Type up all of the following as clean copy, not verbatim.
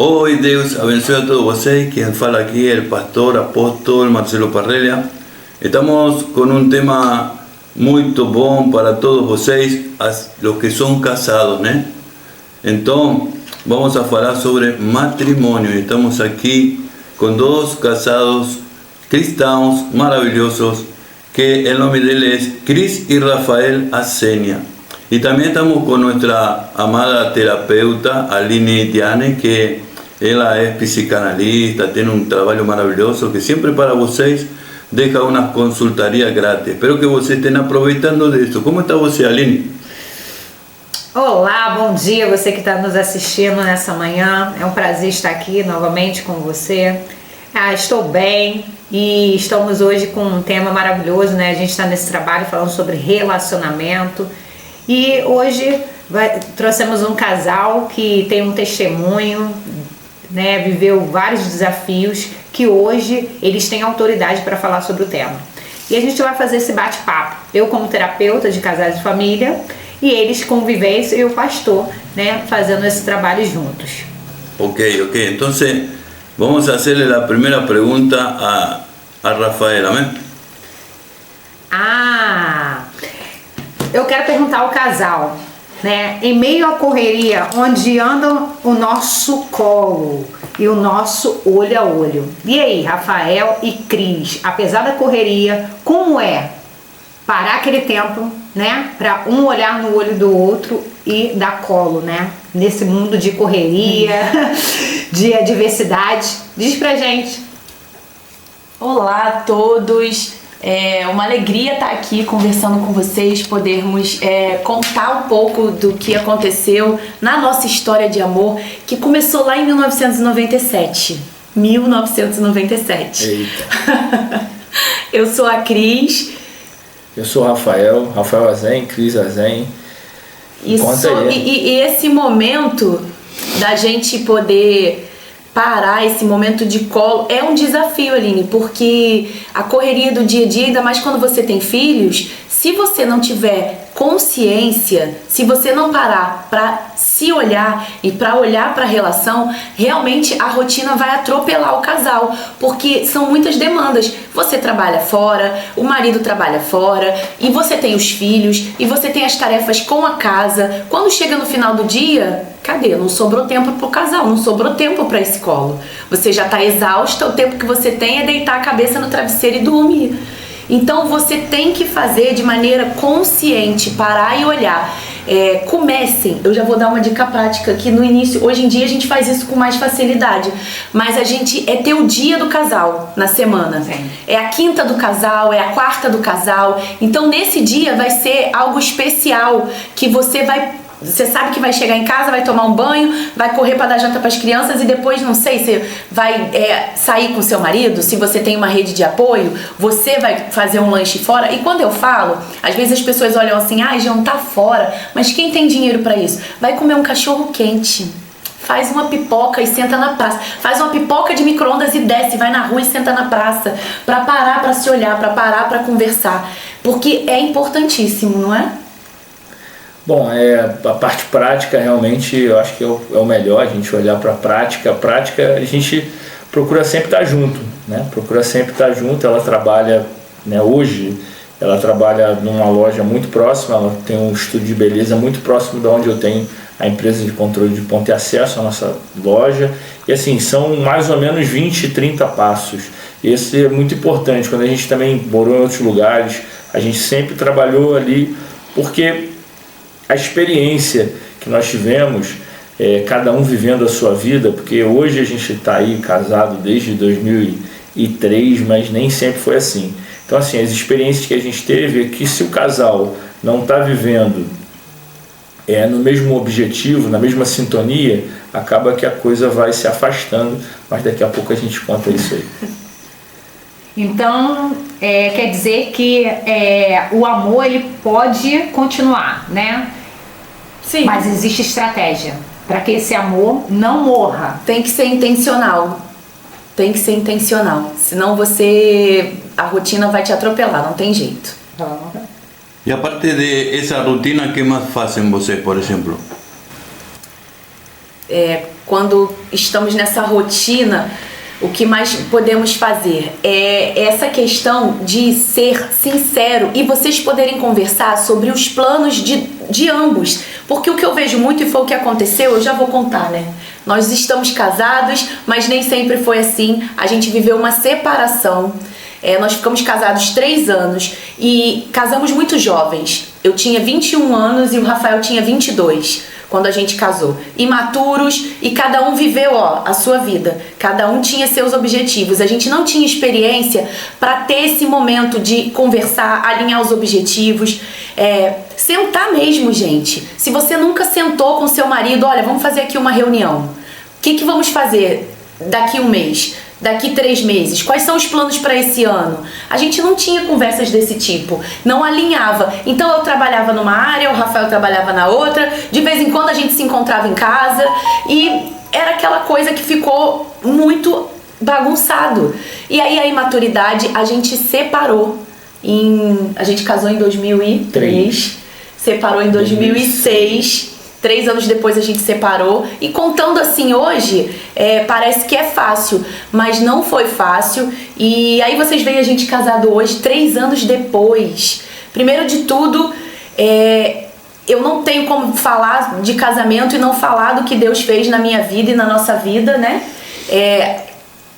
Oi, Deus abençoe a todos vocês. Quien fala aqui é o pastor apóstolo Marcelo Parrelia. Estamos com um tema muito bom para todos vocês, os que são casados, né? Então, vamos a falar sobre matrimônio. Estamos aqui com dois casados cristãos maravilhosos, que o nome deles é Cris e Rafael Asenia. E também estamos com nossa amada terapeuta Aline Diane, que ela é psicanalista, tem um trabalho maravilhoso que sempre para vocês deixa uma consultoria grátis. Espero que vocês estejam aproveitando disso. Como está você, Aline? Olá, bom dia você que está nos assistindo nessa manhã. É um prazer estar aqui novamente com você. Estou bem e estamos hoje com um tema maravilhoso, né? A gente está nesse trabalho falando sobre relacionamento e hoje trouxemos um casal que tem um testemunho, né? Viveu vários desafios que hoje eles têm autoridade para falar sobre o tema. E a gente vai fazer esse bate-papo. Eu como terapeuta de casais de família e eles com vivência e o pastor, né? Fazendo esse trabalho juntos. Ok. Então, vamos fazer a primeira pergunta a Rafael, amém? Eu quero perguntar ao casal, né? Em meio à correria, onde anda o nosso colo e o nosso olho a olho. E aí, Rafael e Cris, apesar da correria, como é parar aquele tempo, né? Para um olhar no olho do outro e dar colo, né? Nesse mundo de correria, de adversidade. Diz pra gente. Olá a todos. É uma alegria estar aqui conversando com vocês, podermos contar um pouco do que aconteceu na nossa história de amor, que começou lá em 1997. 1997. Eita. Eu sou a Cris. Eu sou o Rafael Azen, Cris Azen. E esse momento da gente poder parar, esse momento de colo, é um desafio, Aline, porque a correria do dia a dia, ainda mais quando você tem filhos, se você não tiver consciência, se você não parar para se olhar e para olhar para a relação, realmente a rotina vai atropelar o casal, porque são muitas demandas. Você trabalha fora, o marido trabalha fora, e você tem os filhos, e você tem as tarefas com a casa. Quando chega no final do dia, cadê? Não sobrou tempo pro casal, não sobrou tempo para esse colo. Você já tá exausta, o tempo que você tem é deitar a cabeça no travesseiro e dormir. Então você tem que fazer de maneira consciente, parar e olhar. Comecem, eu já vou dar uma dica prática aqui no início. Hoje em dia a gente faz isso com mais facilidade, mas a gente ter o dia do casal na semana. Sim. É a quinta do casal, é a quarta do casal. Então nesse dia vai ser algo especial que você sabe que vai chegar em casa, vai tomar um banho, vai correr para dar janta para as crianças e depois, não sei, você vai sair com seu marido, se você tem uma rede de apoio, você vai fazer um lanche fora. E quando eu falo, às vezes as pessoas olham assim, jantar fora, mas quem tem dinheiro para isso? Vai comer um cachorro quente. Faz uma pipoca e senta na praça. Faz uma pipoca de micro-ondas e desce, vai na rua e senta na praça. Para parar para se olhar, para parar para conversar. Porque é importantíssimo, não é? Bom, a parte prática realmente eu acho que é o melhor, a gente olhar para a prática. A prática a gente procura sempre estar junto, né? Procura sempre estar junto. Ela trabalha, né, hoje, ela trabalha numa loja muito próxima, ela tem um estúdio de beleza muito próximo de onde eu tenho a empresa de controle de ponto e acesso à nossa loja. E assim, são mais ou menos 20, 30 passos. Esse é muito importante. Quando a gente também morou em outros lugares, a gente sempre trabalhou ali, porque a experiência que nós tivemos, cada um vivendo a sua vida, porque hoje a gente está aí casado desde 2003, mas nem sempre foi assim. Então assim, as experiências que a gente teve é que se o casal não está vivendo no mesmo objetivo, na mesma sintonia, acaba que a coisa vai se afastando, mas daqui a pouco a gente conta isso aí. Então, quer dizer que o amor ele pode continuar, né? Sim. Mas existe estratégia para que esse amor não morra. Tem que ser intencional. Senão a rotina vai te atropelar, não tem jeito. E a parte dessa rotina, que mais fazem vocês, por exemplo? quando estamos nessa rotina, o que mais podemos fazer é essa questão de ser sincero e vocês poderem conversar sobre os planos de ambos. Porque o que eu vejo muito, e foi o que aconteceu, eu já vou contar, né? Nós estamos casados, mas nem sempre foi assim. A gente viveu uma separação. Nós ficamos casados 3 anos e casamos muito jovens. Eu tinha 21 anos e o Rafael tinha 22 quando a gente casou. Imaturos, e cada um viveu a sua vida. Cada um tinha seus objetivos. A gente não tinha experiência para ter esse momento de conversar, alinhar os objetivos. Sentar mesmo, gente. Se você nunca sentou com seu marido, olha, vamos fazer aqui uma reunião. O que vamos fazer daqui 1 mês? Daqui 3 meses, quais são os planos para esse ano? A gente não tinha conversas desse tipo, não alinhava. Então eu trabalhava numa área, o Rafael trabalhava na outra, de vez em quando a gente se encontrava em casa e era aquela coisa que ficou muito bagunçado. E aí a imaturidade, a gente separou. A gente casou em 2003, separou em 2006. 3 anos depois a gente separou. E contando assim hoje, parece que é fácil, mas não foi fácil. E aí vocês veem a gente casado hoje, 3 anos depois. Primeiro de tudo, eu não tenho como falar de casamento e não falar do que Deus fez na minha vida e na nossa vida, né?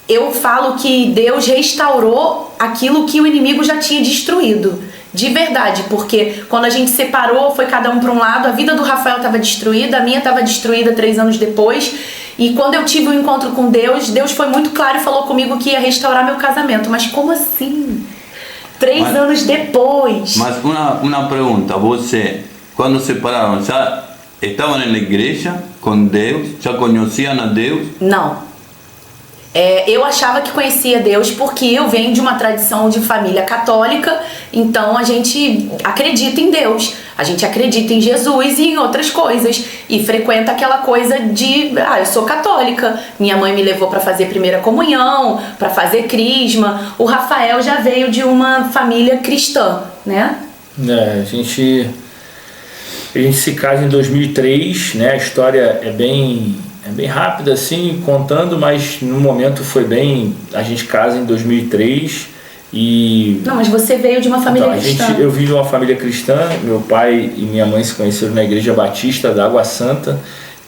Eu falo que Deus restaurou aquilo que o inimigo já tinha destruído. De verdade, porque quando a gente separou, foi cada um para um lado, a vida do Rafael estava destruída, a minha estava destruída 3 anos depois, e quando eu tive um encontro com Deus, Deus foi muito claro e falou comigo que ia restaurar meu casamento. Mas como assim? 3 anos depois. Mas uma pergunta, você, quando separaram, já estavam na igreja com Deus? Já conheciam a Deus? Não. Eu achava que conhecia Deus porque eu venho de uma tradição de família católica, então a gente acredita em Deus, a gente acredita em Jesus e em outras coisas, e frequenta aquela coisa de, eu sou católica, minha mãe me levou para fazer primeira comunhão, para fazer crisma. O Rafael já veio de uma família cristã, né? A gente se casa em 2003, né? A história é bem rápida assim, contando, mas no momento foi bem... A gente casa em 2003 e... Não, mas você veio de uma família cristã. Eu vim de uma família cristã, meu pai e minha mãe se conheceram na Igreja Batista da Água Santa,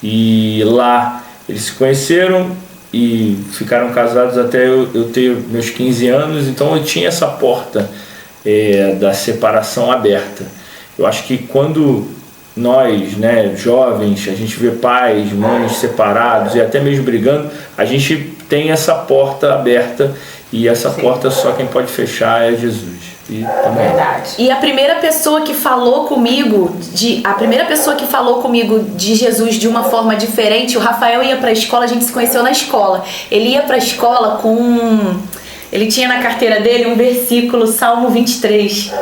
e lá eles se conheceram e ficaram casados até eu ter meus 15 anos, então eu tinha essa porta da separação aberta. Eu acho que quando nós, né, jovens, a gente vê pais, mães separados e até mesmo brigando, a gente tem essa porta aberta, e essa porta só quem pode fechar é Jesus. E também. Verdade. E a primeira pessoa que falou comigo de Jesus de uma forma diferente, o Rafael ia para a escola, a gente se conheceu na escola. Ele ia para a escola ele tinha na carteira dele um versículo, Salmo 23,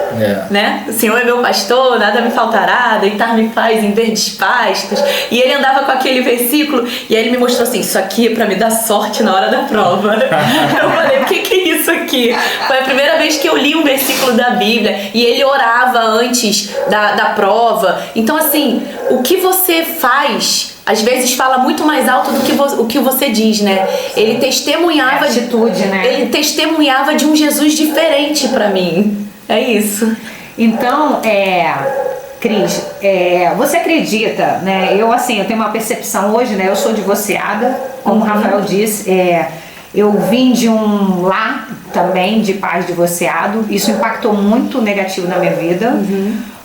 né? O Senhor é meu pastor, nada me faltará, deitar-me faz em verdes pastos. E ele andava com aquele versículo, e aí ele me mostrou assim, isso aqui é pra me dar sorte na hora da prova. Eu falei, o que é isso aqui? Foi a primeira vez que eu li um versículo da Bíblia, e ele orava antes da prova. Então assim, o que você faz... Às vezes fala muito mais alto do que o que você diz, né? Ele testemunhava atitude, né? Ele testemunhava de um Jesus diferente pra mim. É isso. Então, Cris, você acredita, né? Eu tenho uma percepção hoje, né? Eu sou divorciada, como o Rafael disse, eu vim de um lar também de pais divorciados. Isso impactou muito negativo na minha vida.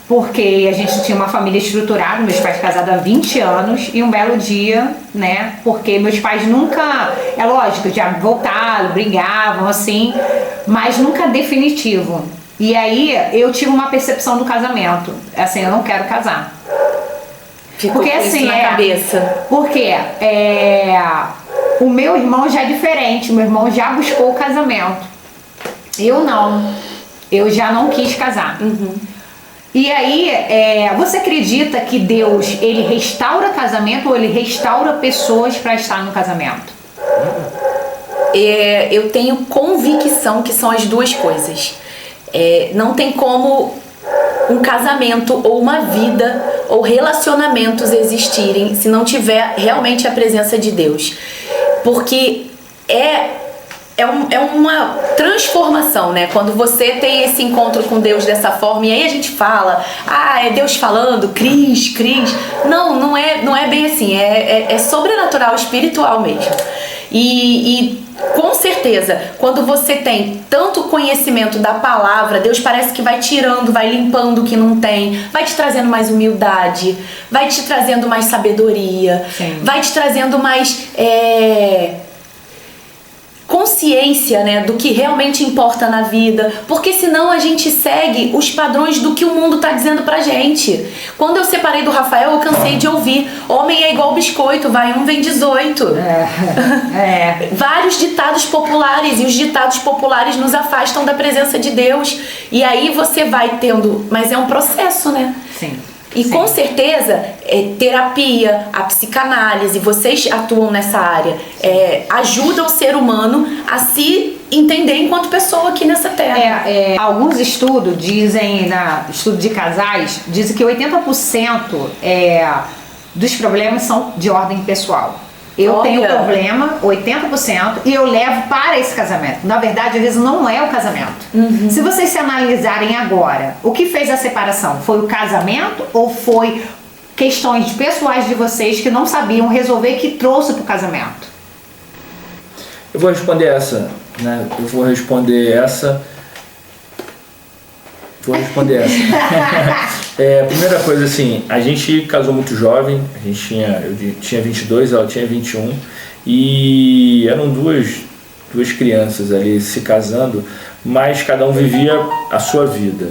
Porque a gente tinha uma família estruturada, meus pais casados há 20 anos, e um belo dia, né, porque meus pais nunca, é lógico, já voltaram, brigavam, assim, mas nunca definitivo. E aí eu tive uma percepção do casamento, assim, eu não quero casar. Ficou porque assim, na cabeça. Porque o meu irmão já é diferente, meu irmão já buscou o casamento. Eu não, eu já não quis casar. E aí, você acredita que Deus, ele restaura casamento ou ele restaura pessoas para estar no casamento? Eu tenho convicção que são as duas coisas. Não tem como um casamento ou uma vida ou relacionamentos existirem se não tiver realmente a presença de Deus. Porque é uma transformação, né? Quando você tem esse encontro com Deus dessa forma, e aí a gente fala, é Deus falando, Cris. Não é bem assim, é sobrenatural, espiritual mesmo. E com certeza, quando você tem tanto conhecimento da palavra, Deus parece que vai tirando, vai limpando o que não tem, vai te trazendo mais humildade, vai te trazendo mais sabedoria, sim, vai te trazendo mais consciência, né, do que realmente importa na vida, porque senão a gente segue os padrões do que o mundo tá dizendo pra gente. Quando eu separei do Rafael, eu cansei de ouvir: homem é igual biscoito, vai um, vem 18. Vários ditados populares, e os ditados populares nos afastam da presença de Deus. E aí você vai tendo, mas é um processo, né? Sim. E sim, com certeza, terapia, a psicanálise, vocês atuam nessa área, ajuda o ser humano a se entender enquanto pessoa aqui nessa terra. Alguns estudos dizem, estudo de casais, dizem que 80% dos problemas são de ordem pessoal. Eu tenho problema, 80%, e eu levo para esse casamento. Na verdade, às vezes não é o casamento. Uhum. Se vocês se analisarem agora, o que fez a separação? Foi o casamento ou foi questões pessoais de vocês que não sabiam resolver que trouxe para o casamento? Eu vou responder essa, né? Primeira coisa, assim, a gente casou muito jovem, eu tinha 22, ela tinha 21, e eram duas crianças ali se casando, mas cada um vivia a sua vida.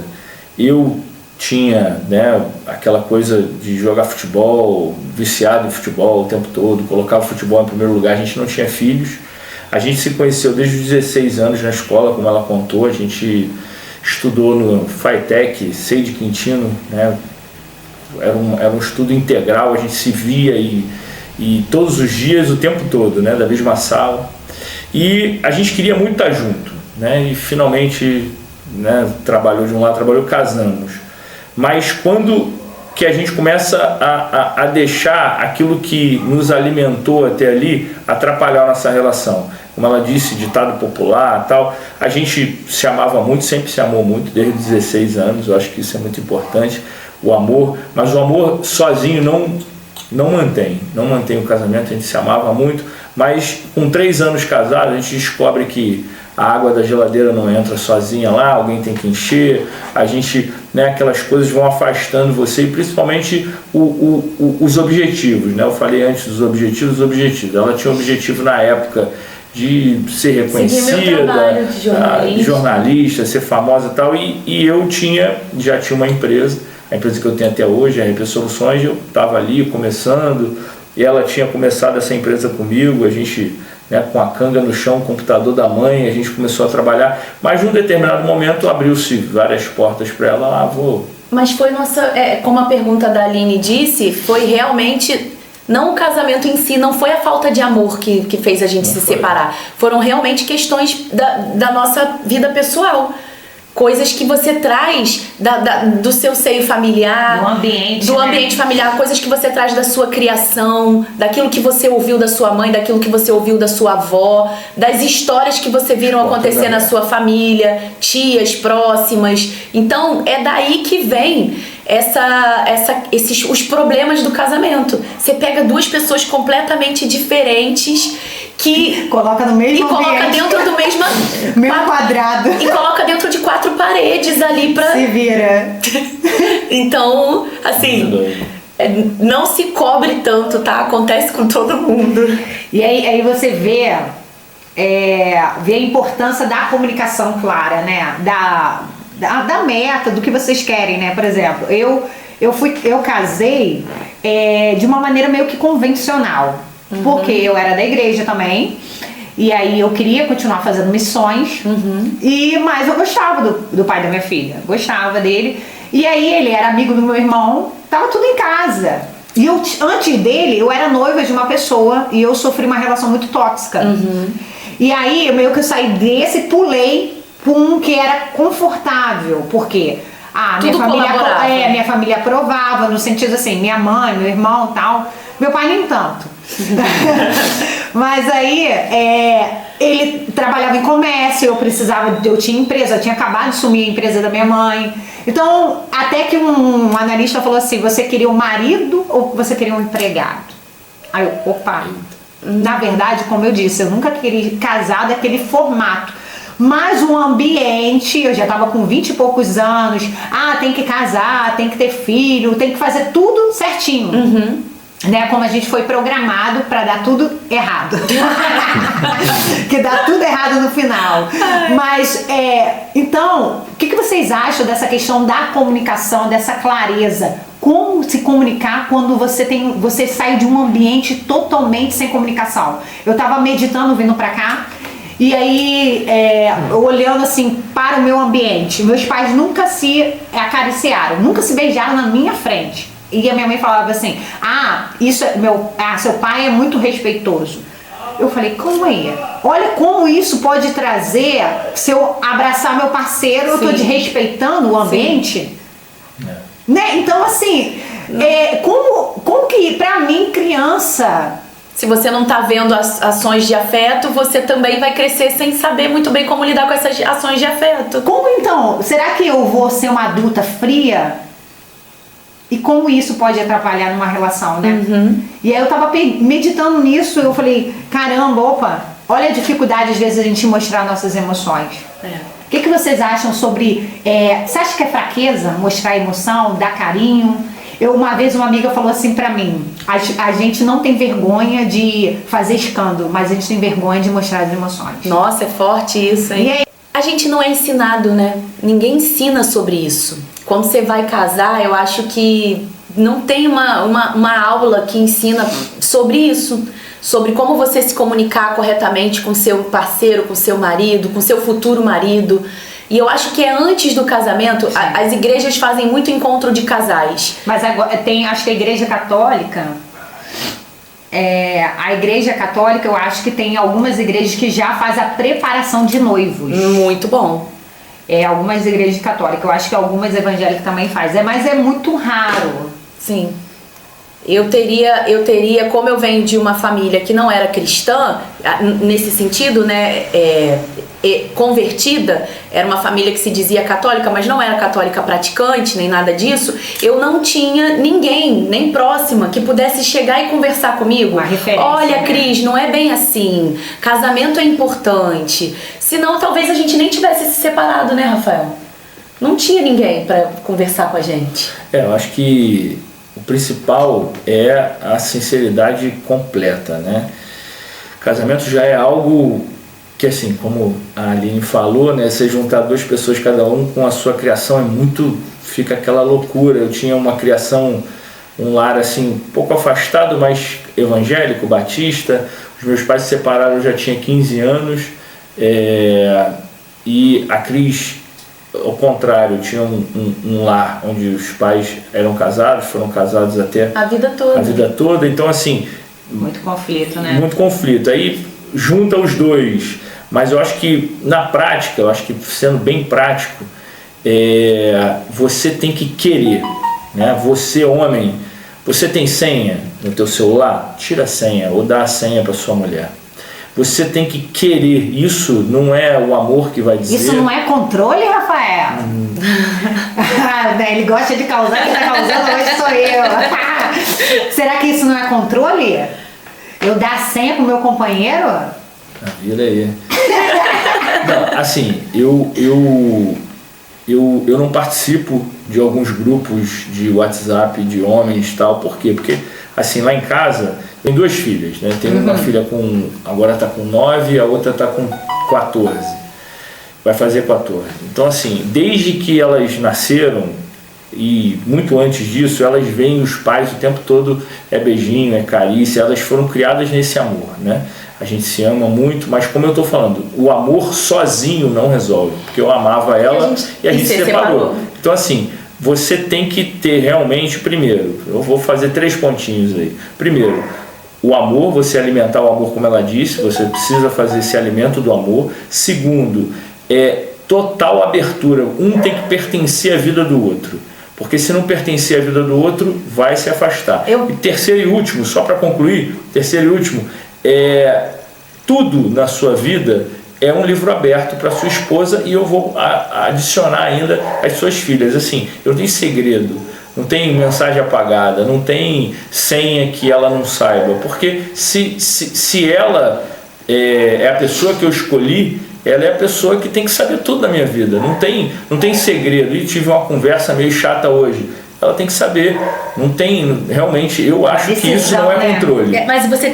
Eu tinha, né, aquela coisa de jogar futebol, viciado em futebol o tempo todo, colocava o futebol em primeiro lugar. A gente não tinha filhos, a gente se conheceu desde os 16 anos na escola, como ela contou. A gente estudou no FATEC, Sei de Quintino, né? Era um estudo integral, a gente se via e todos os dias, o tempo todo, né? Da mesma sala. E a gente queria muito estar junto, né? E finalmente, né, trabalhou de um lado, casamos. Mas quando que a gente começa a deixar aquilo que nos alimentou até ali atrapalhar a nossa relação? Como ela disse, ditado popular, tal, a gente se amava muito, sempre se amou muito, desde os 16 anos. Eu acho que isso é muito importante, o amor, mas o amor sozinho não mantém o casamento. A gente se amava muito, mas com 3 anos casados a gente descobre que a água da geladeira não entra sozinha lá, alguém tem que encher. A gente, né, aquelas coisas vão afastando você, e principalmente os objetivos, né? Eu falei antes dos objetivos. Ela tinha um objetivo na época de ser reconhecida, de jornalista, ser famosa e tal, e eu já tinha uma empresa, a empresa que eu tenho até hoje, a RP Soluções. Eu estava ali começando, e ela tinha começado essa empresa comigo. A gente, né, com a canga no chão, o computador da mãe, a gente começou a trabalhar, mas num determinado momento abriu-se várias portas para ela. Mas foi como a pergunta da Aline disse, foi realmente... Não o casamento em si, não foi a falta de amor que fez a gente se separar. Foram realmente questões da nossa vida pessoal. Coisas que você traz do seu seio familiar, do ambiente familiar, coisas que você traz da sua criação, daquilo que você ouviu da sua mãe, daquilo que você ouviu da sua avó, das histórias que você viram acontecer na sua família, tias próximas. Então é daí que vem os problemas do casamento. Você pega duas pessoas completamente diferentes que coloca no mesmo e coloca dentro do mesmo quadrado e coloca dentro de 4 paredes ali pra... se vira. Então, assim, não se cobre tanto, tá? Acontece com todo mundo. E aí você vê a importância da comunicação clara, né? Da meta, do que vocês querem, né? Por exemplo, eu casei de uma maneira meio que convencional. Uhum. Porque eu era da igreja também, e aí eu queria continuar fazendo missões, mas eu gostava do pai da minha filha, gostava dele, e aí ele era amigo do meu irmão, tava tudo em casa. E antes dele, eu era noiva de uma pessoa, e eu sofri uma relação muito tóxica. E aí, meio que eu saí desse, pulei para um que era confortável, porque Tudo minha família aprovava, no sentido assim, minha mãe, meu irmão e tal. Meu pai nem tanto. Mas aí, ele trabalhava em comércio, eu tinha empresa, eu tinha acabado de assumir a empresa da minha mãe. Então, até que um analista falou assim, você queria um marido ou você queria um empregado? Aí eu, opa, na verdade, como eu disse, eu nunca queria casar daquele formato. Mas o ambiente, eu já estava com 20 e poucos anos, tem que casar, tem que ter filho, tem que fazer tudo certinho. Né, como a gente foi programado para dar tudo errado. Que dá tudo errado no final. Mas, então, o que vocês acham dessa questão da comunicação, dessa clareza? Como se comunicar quando você sai de um ambiente totalmente sem comunicação? Eu estava meditando vindo para cá, e aí, olhando assim para o meu ambiente, meus pais nunca se acariciaram, nunca se beijaram na minha frente. E a minha mãe falava assim, seu pai é muito respeitoso. Eu falei, como é? Olha como isso pode trazer, se eu abraçar meu parceiro, eu tô desrespeitando o ambiente. Né? Então, assim, como que, pra mim, criança... Se você não tá vendo ações de afeto, você também vai crescer sem saber muito bem como lidar com essas ações de afeto. Como então? Será que eu vou ser uma adulta fria? E como isso pode atrapalhar numa relação, né? E aí eu tava meditando nisso, eu falei, caramba, olha a dificuldade às vezes a gente mostrar nossas emoções. O que vocês acham sobre... você acha que é fraqueza mostrar emoção, dar carinho? Uma vez uma amiga falou assim pra mim, a gente não tem vergonha de fazer escândalo, mas a gente tem vergonha de mostrar as emoções. Nossa, é forte isso, hein? E aí? A gente não é ensinado, né? Ninguém ensina sobre isso. Quando você vai casar, eu acho que não tem uma aula que ensina sobre isso. Sobre como você se comunicar corretamente com seu parceiro, com seu marido, com seu futuro marido. E eu acho que é antes do casamento. As igrejas fazem muito encontro de casais. Mas agora acho que a igreja católica... a igreja católica, eu acho que tem algumas igrejas que já faz a preparação de noivos. Muito bom. Algumas igrejas católicas, eu acho que algumas evangélicas também fazem, mas é muito raro. Sim. Eu teria, como eu venho de uma família que não era cristã, nesse sentido, né, convertida, era uma família que se dizia católica, mas não era católica praticante, nem nada disso, eu não tinha ninguém, nem próxima, que pudesse chegar e conversar comigo. Uma referência. Olha, Cris, não é bem assim, casamento é importante. Senão, talvez a gente nem tivesse se separado, né, Rafael? Não tinha ninguém para conversar com a gente. Eu acho que o principal é a sinceridade completa, né? Casamento já é algo que, assim, como a Aline falou, né? Você juntar duas pessoas, cada um com a sua criação, fica aquela loucura. Eu tinha uma criação, um lar assim, um pouco afastado, mas evangélico, batista. Os meus pais se separaram, eu já tinha 15 anos. E a Cris, ao contrário, tinha um lar onde os pais eram casados, foram casados até a vida toda. Então, assim, muito conflito, né? Muito conflito. Aí junta os dois. Mas eu acho que na prática, sendo bem prático, você tem que querer, né? Você, homem, você tem senha no teu celular? Tira a senha ou dá a senha para sua mulher. Você tem que querer. Isso não é o amor que vai dizer. Isso não é controle, Rafael? Ele gosta de causar, quem está causando hoje sou eu. Será que isso não é controle? Eu dar senha pro meu companheiro? Vira aí. Não, assim, eu não participo de alguns grupos de WhatsApp de homens e tal. Por quê? Porque, assim, lá em casa tem duas filhas, né? Tem uma filha agora está com 9, a outra está com 14. Vai fazer 14. Então, assim, desde que elas nasceram e muito antes disso, elas veem os pais o tempo todo, beijinho, carícia, elas foram criadas nesse amor, né? A gente se ama muito, mas como eu estou falando, o amor sozinho não resolve, porque eu amava ela e a gente se separou. Então, assim, você tem que ter realmente, primeiro, eu vou fazer 3 pontinhos aí. Primeiro, o amor, você alimentar o amor, como ela disse, você precisa fazer esse alimento do amor. Segundo, total abertura. Um tem que pertencer à vida do outro. Porque se não pertencer à vida do outro, vai se afastar. E terceiro e último, só para concluir, terceiro e último, tudo na sua vida é um livro aberto para sua esposa, e eu vou adicionar ainda as suas filhas. Assim, eu não tenho segredo, não tem mensagem apagada, não tem senha que ela não saiba, porque se ela é a pessoa que eu escolhi, ela é a pessoa que tem que saber tudo da minha vida, não tem segredo. E tive uma conversa meio chata hoje, ela tem que saber, não tem, realmente, eu acho que isso não é controle. Mas você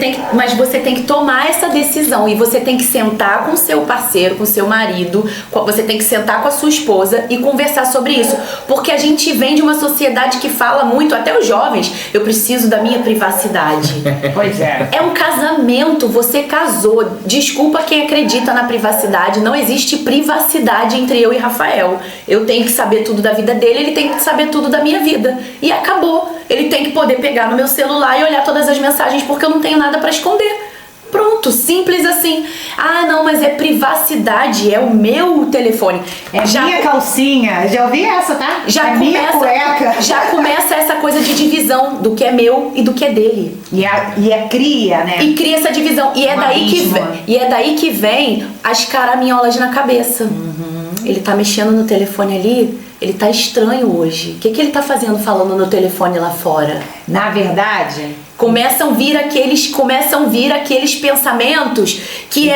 tem que tomar essa decisão, e você tem que sentar com o seu parceiro, com o seu marido, você tem que sentar com a sua esposa e conversar sobre isso, porque a gente vem de uma sociedade que fala muito, até os jovens, eu preciso da minha privacidade. Pois é. É um casamento, você casou, desculpa quem acredita na privacidade, não existe privacidade entre eu e Rafael. Eu tenho que saber tudo da vida dele, ele tem que saber tudo da minha vida. E acabou. Ele tem que poder pegar no meu celular e olhar todas as mensagens, porque eu não tenho nada para esconder. Pronto, simples assim. Ah, não, mas é privacidade, é o meu telefone. É minha calcinha, já ouvi essa, tá? Já minha cueca. Já começa essa coisa de divisão do que é meu e do que é dele. E cria, né? E cria essa divisão. E é daí que vem as caraminholas na cabeça. Ele tá mexendo no telefone ali, ele tá estranho hoje. O que ele tá fazendo falando no telefone lá fora? Na verdade, começam a vir aqueles pensamentos que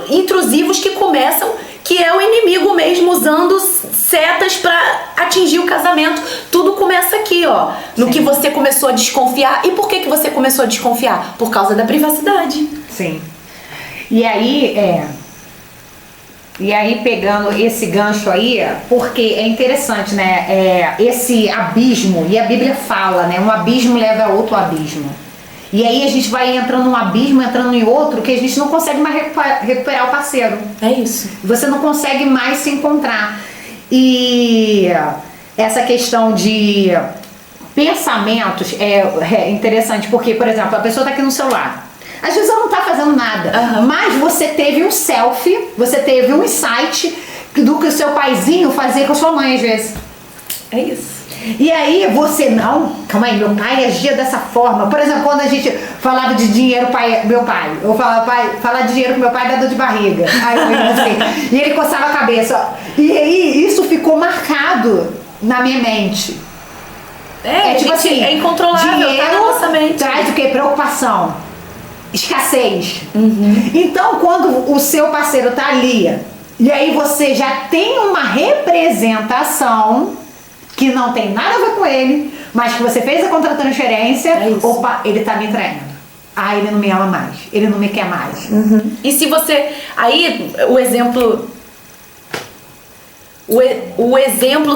intrusivos que começam, que é o inimigo mesmo usando setas para atingir o casamento. Tudo começa aqui, ó, no que você começou a desconfiar. E por que você começou a desconfiar? Por causa da privacidade. Sim. E aí, pegando esse gancho aí, porque é interessante, né? Esse abismo, e a Bíblia fala, né? Um abismo leva a outro abismo. E aí a gente vai entrando num abismo, entrando em outro, que a gente não consegue mais recuperar o parceiro. É isso. Você não consegue mais se encontrar. E essa questão de pensamentos é interessante, porque, por exemplo, a pessoa está aqui no celular. Às vezes ela não está fazendo nada, mas você teve um selfie, você teve um insight do que o seu paizinho fazia com a sua mãe às vezes. É isso. E aí você, não, calma aí, meu pai agia dessa forma. Por exemplo, quando a gente falava de dinheiro, meu pai, eu falava, falar de dinheiro com meu pai dá dor de barriga. Aí eu assim, e ele coçava a cabeça. E aí isso ficou marcado na minha mente. Tipo assim, é incontrolável, dinheiro tá na nossa mente. Traz o quê? Preocupação. Escassez. Então, quando o seu parceiro tá ali, e aí você já tem uma representação que não tem nada a ver com ele, mas que você fez a contratransferência, opa, ele tá me traindo. Ah, ele não me ama mais, ele não me quer mais. E se você... Aí, o exemplo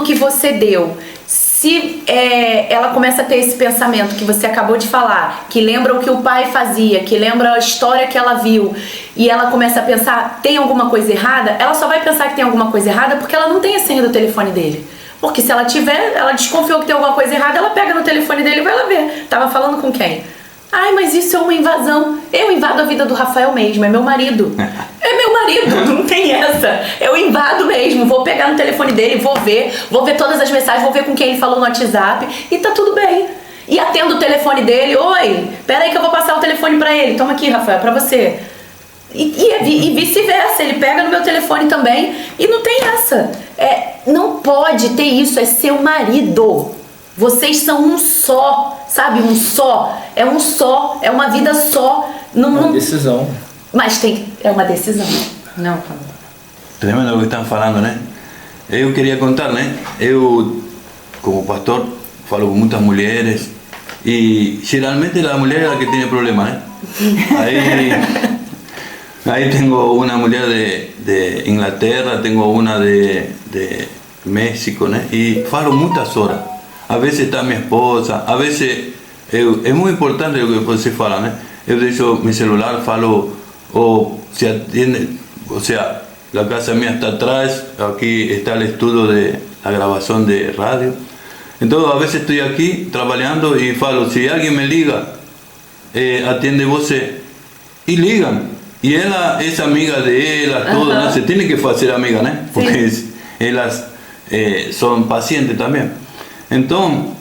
que você deu... Se ela começa a ter esse pensamento que você acabou de falar, que lembra o que o pai fazia, que lembra a história que ela viu, e ela começa a pensar, tem alguma coisa errada, ela só vai pensar que tem alguma coisa errada porque ela não tem a senha do telefone dele. Porque se ela tiver, ela desconfiou que tem alguma coisa errada, ela pega no telefone dele e vai lá ver. Tava falando com quem? Ai, mas isso é uma invasão. Eu invado a vida do Rafael mesmo, é meu marido. É meu marido, não tem essa. Eu invado mesmo, vou pegar no telefone dele, vou ver todas as mensagens, vou ver com quem ele falou no WhatsApp e tá tudo bem. E atendo o telefone dele, oi, peraí que eu vou passar o telefone pra ele. Toma aqui, Rafael, pra você. E vice-versa, ele pega no meu telefone também e não tem essa. Não pode ter isso, é seu marido. Vocês são um só, sabe? Um só, é uma vida só. Uma decisão. Mas é uma decisão. Não, Tremendo o que estão falando, né? Eu queria contar, né? Eu, como pastor, falo com muitas mulheres e geralmente a mulher é a que tem problema, né? Ahí tengo una mujer de Inglaterra, tengo una de México, ¿no? Y falo muchas horas. A veces está mi esposa, a veces es muy importante lo que você fala, ¿no? Yo deixo mi celular, falo, o se atiende, o sea, la casa mía está atrás, aquí está el estudio de la grabación de radio. Entonces a veces estoy aquí trabajando y falo, si alguien me liga, atiende você. Y ligan. E ela é amiga dela, tudo, né? Você tem que fazer amiga, né? Porque elas são pacientes também. Então,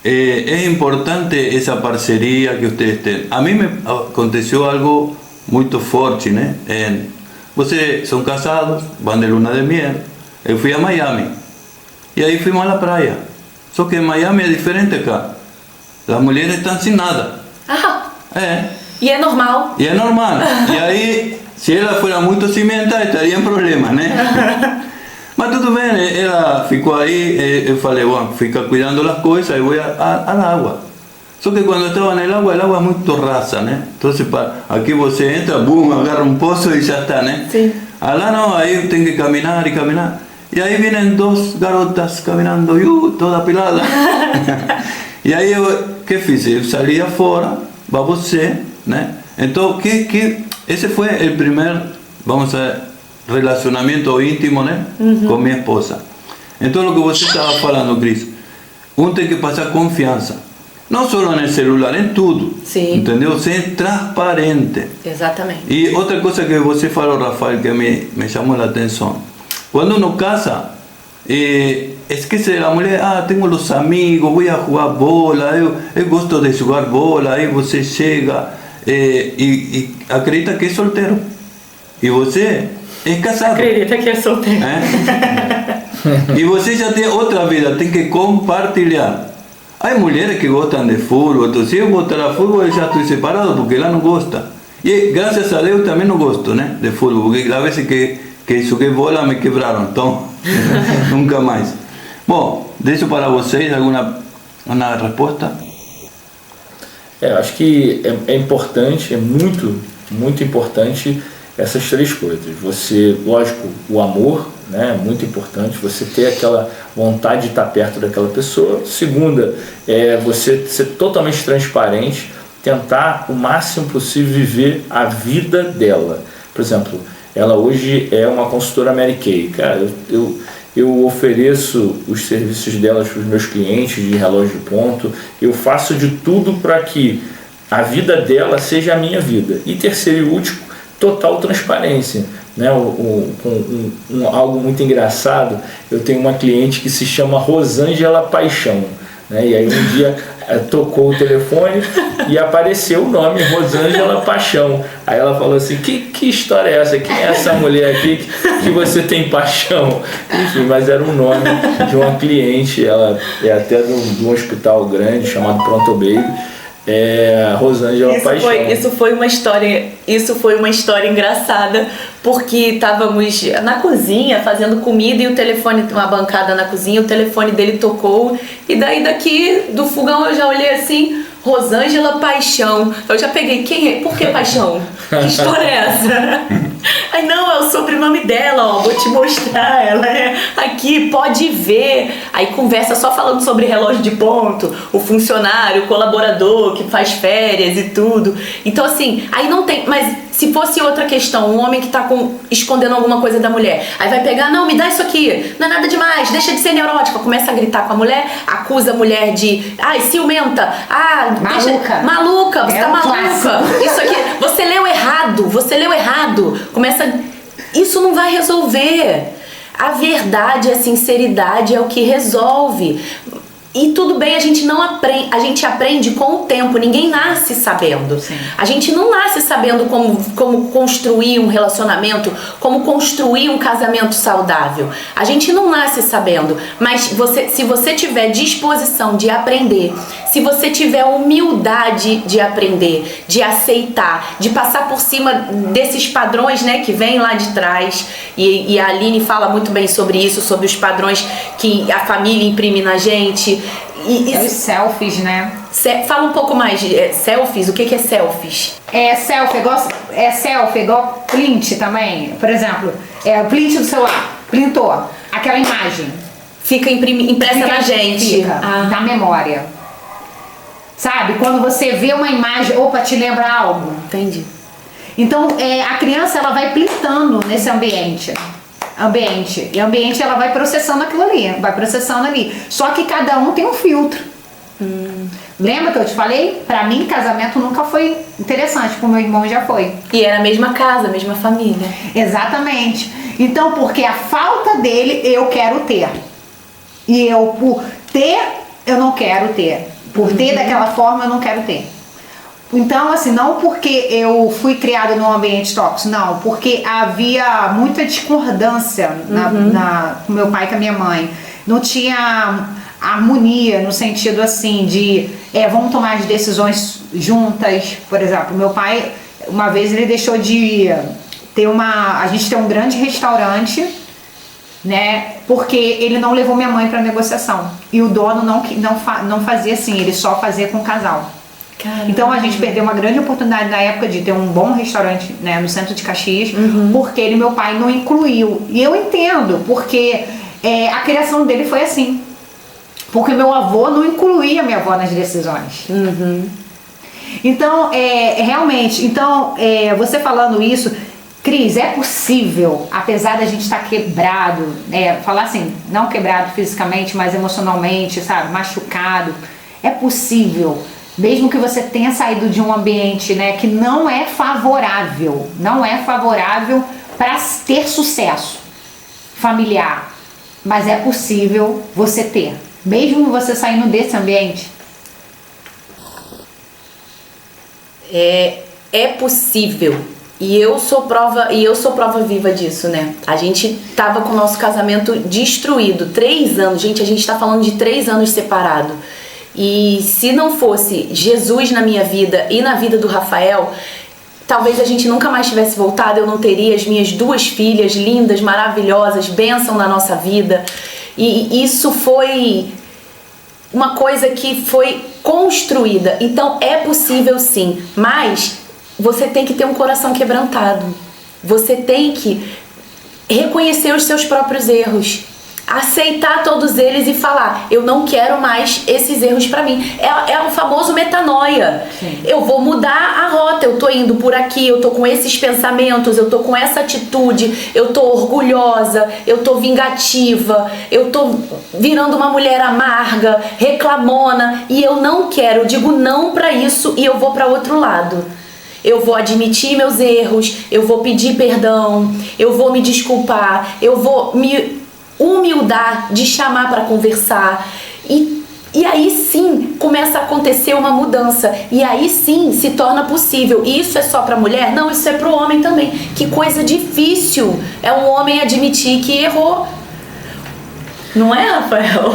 é importante essa parceria que vocês têm. A mim me aconteceu algo muito forte, né? Vocês são casados, vão de luna de miel. Eu fui a Miami. E aí fomos à praia. Só que em Miami é diferente acá. As mulheres estão sem nada. E é normal. E é normal. E aí, se ela fosse muito cimenta, estaria em problema, né? Mas tudo bem, ela ficou aí, eu falei, bom, fica cuidando das coisas, eu vou à água. Só que quando eu estava no água, a água é muito rasa, né? Então, aqui você entra, bum, agarra um poço e já está, né? Sim. Lá não, aí tem que caminhar e caminhar. E aí vêm duas garotas caminhando, toda pelada. E aí, o que fiz? Eu saí fora, para você, né? Então, esse foi o primeiro, vamos dizer, relacionamento íntimo, né? Com minha esposa. Então, o que você estava falando, Cris, tem que passar confiança. Não só no celular, em tudo. Sim. Entendeu? Ser transparente. Exatamente. E outra coisa que você falou, Rafael, que me chamou a atenção. Quando uno casa, esquece a mulher, tenho os amigos, vou a jogar bola, eu gosto de jogar bola, aí você chega e acredita que é solteiro. E você é casado. Acredita que é solteiro. E você já tem outra vida, tem que compartilhar. Há mulheres que gostam de futebol, então se eu gostar de futebol, eu já estou separado porque ela não gosta. E graças a Deus também não gosto, né, de futebol, porque às vezes que joguei bola me quebraram, então nunca mais. Bom, deixo para vocês uma resposta. Acho que é importante, é muito importante essas três coisas. Você, lógico, o amor, né, é muito importante, você ter aquela vontade de estar perto daquela pessoa. Segunda, você ser totalmente transparente, tentar o máximo possível viver a vida dela. Por exemplo, ela hoje é uma consultora Mary Kay. Cara, eu ofereço os serviços delas para os meus clientes de relógio de ponto, eu faço de tudo para que a vida dela seja a minha vida. E terceiro e último, total transparência, né? Algo muito engraçado, eu tenho uma cliente que se chama Rosângela Paixão, né? E aí um dia tocou o telefone e apareceu o nome Rosângela Paixão. Aí ela falou assim, que história é essa? Quem é essa mulher aqui que você tem paixão? Enfim, mas era um nome de uma cliente, ela é até de um hospital grande chamado Pronto Baby. Rosângela Paixão. Isso foi uma história engraçada, porque estávamos na cozinha fazendo comida e o telefone, uma bancada na cozinha, o telefone dele tocou e daí daqui do fogão eu já olhei assim, Rosângela Paixão. Eu já peguei, quem é? Por que Paixão? Que história é essa? Aí não, é o sobrenome dela, vou te mostrar, ela é aqui, pode ver. Aí conversa só falando sobre relógio de ponto, o funcionário, o colaborador que faz férias e tudo. Então assim, aí não tem, mas se fosse outra questão, um homem que tá escondendo alguma coisa da mulher, aí vai pegar, não, me dá isso aqui, não é nada demais, deixa de ser neurótica, começa a gritar com a mulher, acusa a mulher de, ciumenta, maluca, você tá maluca, isso aqui, você leu errado, isso não vai resolver. A verdade, a sinceridade é o que resolve. E tudo bem, a gente não aprende, a gente aprende com o tempo, ninguém nasce sabendo. Sim. A gente não nasce sabendo como construir um relacionamento, como construir um casamento saudável. A gente não nasce sabendo, mas se você tiver disposição de aprender, se você tiver humildade de aprender, de aceitar, de passar por cima desses padrões, né, que vêm lá de trás, e a Aline fala muito bem sobre isso, sobre os padrões que a família imprime na gente. Os selfies, né? Fala um pouco mais de selfies, o que é selfies? Selfie igual print também. Por exemplo, o print do celular, printou aquela imagem. Fica impressa na gente. Na memória. Sabe? Quando você vê uma imagem, te lembra algo. Entendi. Então, a criança ela vai printando nesse ambiente. E o ambiente ela vai processando aquilo ali, Só que cada um tem um filtro. Lembra que eu te falei? Pra mim, casamento nunca foi interessante, pro meu irmão já foi. E era a mesma casa, a mesma família. Exatamente. Então, porque a falta dele, eu quero ter. E eu, por ter, eu não quero ter. Por ter daquela forma, eu não quero ter. Então, assim, não porque eu fui criada num ambiente tóxico, não. Porque havia muita discordância com meu pai e com a minha mãe. Não tinha harmonia no sentido, assim, de vamos tomar as decisões juntas. Por exemplo, meu pai, uma vez ele deixou de ter a gente tem um grande restaurante, né? Porque ele não levou minha mãe para negociação. E o dono não fazia assim, ele só fazia com o casal. Caramba. Então a gente perdeu uma grande oportunidade na época de ter um bom restaurante, né, no centro de Caxias, porque meu pai não incluiu. E eu entendo, porque a criação dele foi assim. Porque meu avô não incluía minha avó nas decisões. Então, realmente, você falando isso, Cris, é possível, apesar da gente estar quebrado, falar assim, não quebrado fisicamente, mas emocionalmente, sabe, machucado, é possível, mesmo que você tenha saído de um ambiente, né, que não é favorável para ter sucesso familiar, mas é possível você ter, mesmo você saindo desse ambiente. É possível. E eu sou prova viva disso, né? A gente tava com o nosso casamento destruído, 3 anos, gente, a gente tá falando de 3 anos separado. E se não fosse Jesus na minha vida e na vida do Rafael, talvez a gente nunca mais tivesse voltado, eu não teria as minhas 2 filhas lindas, maravilhosas, bênção na nossa vida. E isso foi uma coisa que foi construída. Então é possível sim, mas você tem que ter um coração quebrantado. Você tem que reconhecer os seus próprios erros, aceitar todos eles e falar, eu não quero mais esses erros pra mim. É o famoso metanoia. Sim. Eu vou mudar a rota, eu tô indo por aqui, eu tô com esses pensamentos, eu tô com essa atitude, eu tô orgulhosa, eu tô vingativa, eu tô virando uma mulher amarga, reclamona, e eu não quero, eu digo não pra isso e eu vou pra outro lado. Eu vou admitir meus erros, eu vou pedir perdão, eu vou me desculpar, eu vou me humildar de chamar para conversar. E aí sim começa a acontecer uma mudança. E aí sim se torna possível. E isso é só para mulher? Não, isso é para o homem também. Que coisa difícil é um homem admitir que errou. Não é, Rafael?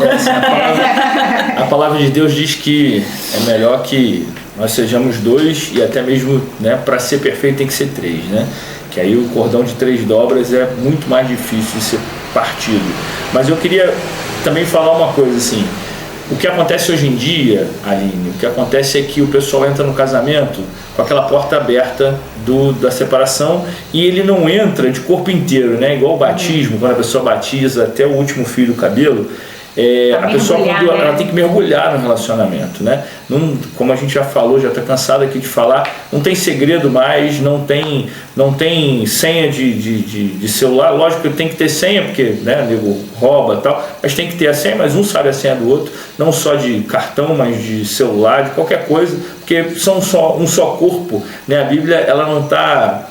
A palavra de Deus diz que é melhor que nós sejamos 2 e até mesmo, né, para ser perfeito tem que ser 3, né? Que aí o cordão de 3 dobras é muito mais difícil de ser partido. Mas eu queria também falar uma coisa assim, o que acontece hoje em dia, Aline, o que acontece é que o pessoal entra no casamento com aquela porta aberta da separação e ele não entra de corpo inteiro, né? Igual o batismo, quando a pessoa batiza até o último fio do cabelo, a pessoa ela tem que mergulhar no relacionamento, né? Não, como a gente já falou, já está cansado aqui de falar, não tem segredo mais, não tem senha de celular. Lógico que tem que ter senha, porque, né, nego rouba e tal, mas tem que ter a senha, mas um sabe a senha do outro, não só de cartão, mas de celular, de qualquer coisa, porque são um só corpo, né? A Bíblia ela não está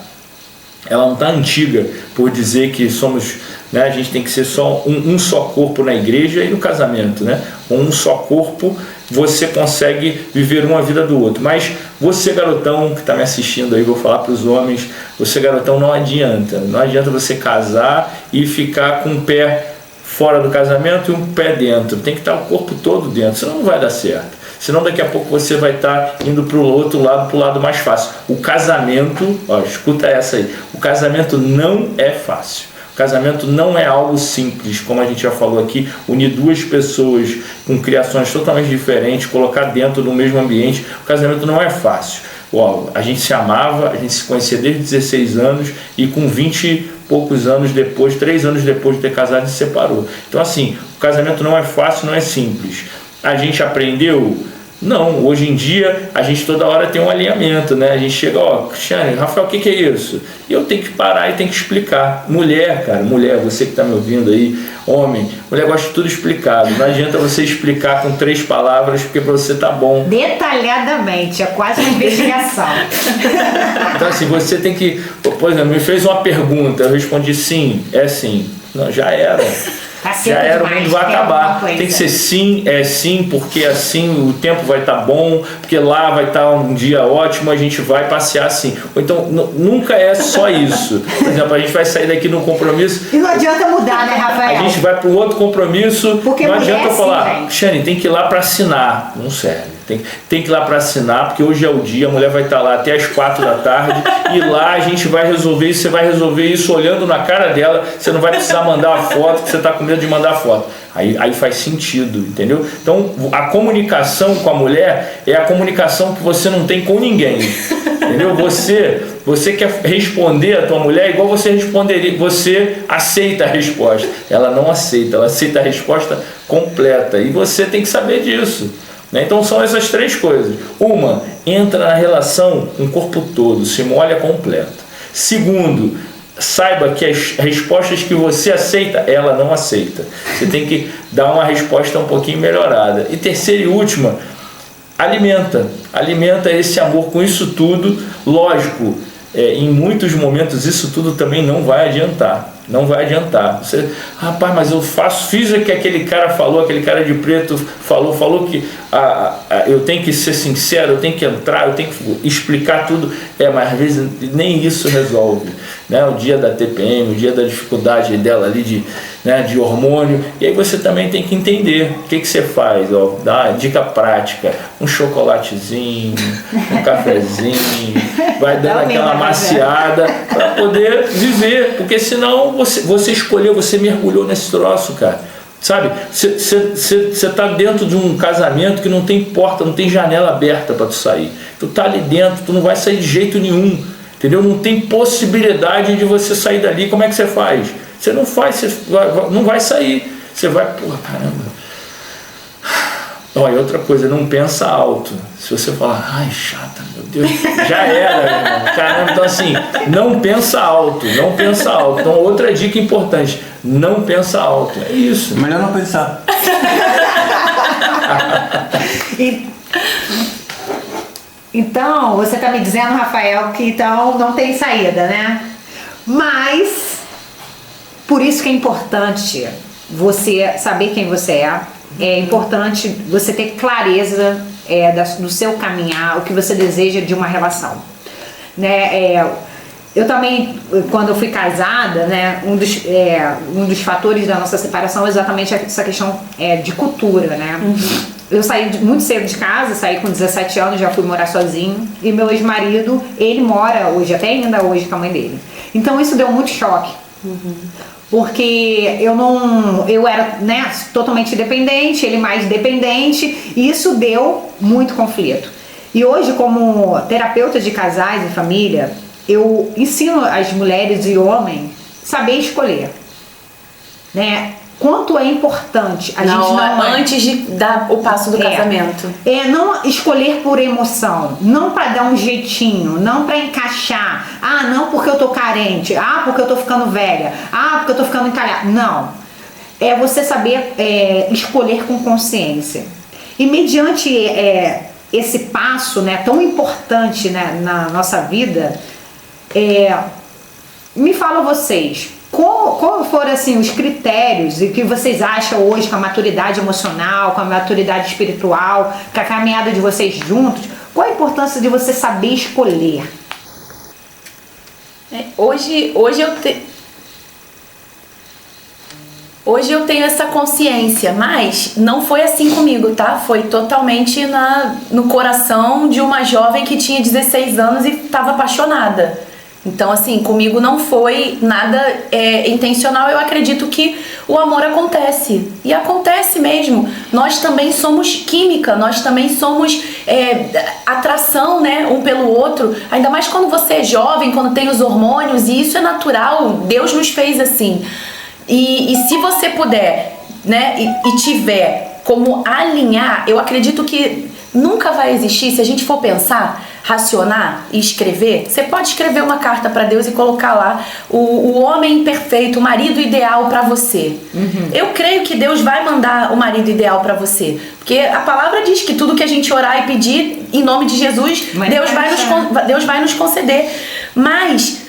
antiga por dizer que somos, né, a gente tem que ser só um só corpo na igreja e no casamento, né? Um só corpo, você consegue viver uma vida do outro. Mas você, garotão que está me assistindo aí, vou falar para os homens, você, garotão, não adianta você casar e ficar com um pé fora do casamento e um pé dentro, tem que estar o corpo todo dentro, senão não vai dar certo. Senão daqui a pouco você vai estar indo para o outro lado, para o lado mais fácil. O casamento, escuta essa aí, o casamento não é fácil. O casamento não é algo simples, como a gente já falou aqui, unir 2 pessoas com criações totalmente diferentes, colocar dentro do mesmo ambiente, o casamento não é fácil. A gente se amava, a gente se conhecia desde 16 anos e com 20 e poucos anos depois, 3 anos depois de ter casado, se separou. Então assim, o casamento não é fácil, não é simples. A gente aprendeu Não, hoje em dia a gente toda hora tem um alinhamento, né? A gente chega, ó, Cristiane, Rafael, o que é isso? E eu tenho que parar e tenho que explicar. Mulher, cara, mulher, você que está me ouvindo aí, homem, mulher gosta de tudo explicado. Não adianta você explicar com 3 palavras, porque para você tá bom. Detalhadamente, é quase uma investigação. Então assim, você tem que, por exemplo, me fez uma pergunta, eu respondi sim, é sim. Não, já era. Já era, o mundo vai acabar. Tem que ser sim, é sim, porque assim o tempo vai estar bom, porque lá vai estar um dia ótimo, a gente vai passear assim. Ou então, nunca é só isso. Por exemplo, a gente vai sair daqui num compromisso. E não adianta mudar, né, Rafael? A gente vai para um outro compromisso, porque não adianta eu falar, assim, Xane, tem que ir lá para assinar. Não serve. Tem que ir lá para assinar, porque hoje é o dia, a mulher vai estar lá até as 4 da tarde, e lá a gente vai resolver isso, você vai resolver isso olhando na cara dela, você não vai precisar mandar a foto, porque você está com medo de mandar a foto. Aí faz sentido, entendeu? Então, a comunicação com a mulher é a comunicação que você não tem com ninguém, entendeu? Você quer responder a tua mulher igual você responderia, você aceita a resposta. Ela não aceita, ela aceita a resposta completa, e você tem que saber disso. Então são essas 3 coisas. Uma, entra na relação com o corpo todo, se molha completo. Segundo, saiba que as respostas que você aceita, ela não aceita. Você tem que dar uma resposta um pouquinho melhorada. E terceira e última, alimenta esse amor com isso tudo. Lógico, em muitos momentos isso tudo também não vai adiantar. Não vai adiantar. Você, rapaz, mas eu fiz o que aquele cara falou, aquele cara de preto falou que eu tenho que ser sincero, eu tenho que entrar, eu tenho que explicar tudo. Mas às vezes nem isso resolve. Né? O dia da TPM, o dia da dificuldade dela ali de hormônio. E aí você também tem que entender o que você faz. Ó, dá uma dica prática, um chocolatezinho, um cafezinho, vai dando aquela maciada para poder viver, porque senão você escolheu, você mergulhou nesse troço, cara. Sabe? Você tá dentro de um casamento que não tem porta, não tem janela aberta para tu sair. Tu tá ali dentro, tu não vai sair de jeito nenhum. Entendeu? Não tem possibilidade de você sair dali. Como é que você faz? Você não faz, você não vai sair. Você vai, porra, caramba. Olha, outra coisa, não pensa alto. Se você falar, ai, chata, meu Deus, já era, meu irmão. Caramba, então assim, não pensa alto, não pensa alto. Então, outra dica importante, não pensa alto. É isso. Melhor não pensar. Então, você está me dizendo, Rafael, que então não tem saída, né? Mas, por isso que é importante você saber quem você é. É importante você ter clareza do seu caminhar, o que você deseja de uma relação. Né? Eu também, quando eu fui casada, né, um dos fatores da nossa separação é exatamente essa questão de cultura, né? Uhum. Eu saí muito cedo de casa, saí com 17 anos, já fui morar sozinho. E meu ex-marido, ele mora hoje, até ainda hoje, com a mãe dele. Então isso deu muito choque. Uhum. Porque eu era, né, totalmente dependente, ele mais dependente, e isso deu muito conflito. E hoje, como terapeuta de casais e família, eu ensino as mulheres e homens saber escolher, né? Quanto é importante a gente não antes de dar o passo do casamento. Não escolher por emoção, não para dar um jeitinho, não para encaixar. Ah, não porque eu tô carente, ah, porque eu tô ficando velha, ah, porque eu tô ficando encalhada. Não. É você saber escolher com consciência. E mediante esse passo, né, tão importante, né, na nossa vida, me fala vocês, qual foram assim, os critérios e que vocês acham hoje com a maturidade emocional, com a maturidade espiritual, com a caminhada de vocês juntos? Qual a importância de você saber escolher? Hoje eu tenho essa consciência, mas não foi assim comigo, tá? Foi totalmente no coração de uma jovem que tinha 16 anos e estava apaixonada. Então, assim, comigo não foi nada intencional. Eu acredito que o amor acontece. E acontece mesmo. Nós também somos química, nós também somos atração, né, um pelo outro. Ainda mais quando você é jovem, quando tem os hormônios, e isso é natural. Deus nos fez assim. E se você puder, né, e tiver como alinhar, eu acredito que nunca vai existir. Se a gente for pensar, racionar e escrever, você pode escrever uma carta para Deus e colocar lá o homem perfeito, o marido ideal para você. Eu creio que Deus vai mandar o marido ideal para você, porque a palavra diz que tudo que a gente orar e pedir em nome de Jesus, Deus vai nos conceder. Mas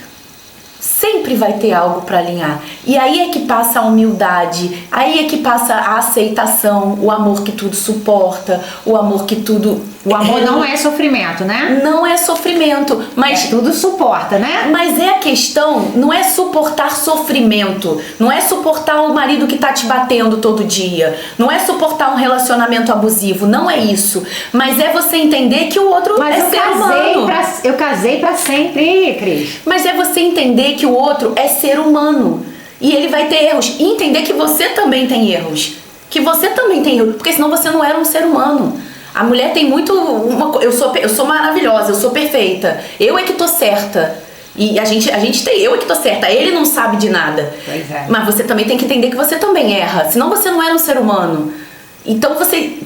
sempre vai ter algo para alinhar. E aí é que passa a humildade, aí é que passa a aceitação, o amor que tudo suporta, o amor que tudo... O amor não é sofrimento, né? Não é sofrimento, mas... tudo suporta, né? Mas a questão não é suportar sofrimento, não é suportar o marido que tá te batendo todo dia, não é suportar um relacionamento abusivo, não é isso. Mas é você entender que o outro é ser humano. Eu casei pra sempre, Cris. Mas é você entender que o outro é ser humano e ele vai ter erros. E entender que você também tem erros. Que você também tem erros, porque senão você não era um ser humano. A mulher tem muito... eu sou maravilhosa, eu sou perfeita. Eu é que tô certa. E a gente tem... Eu é que tô certa. Ele não sabe de nada. Pois é. Mas você também tem que entender que você também erra. Senão você não era um ser humano. Então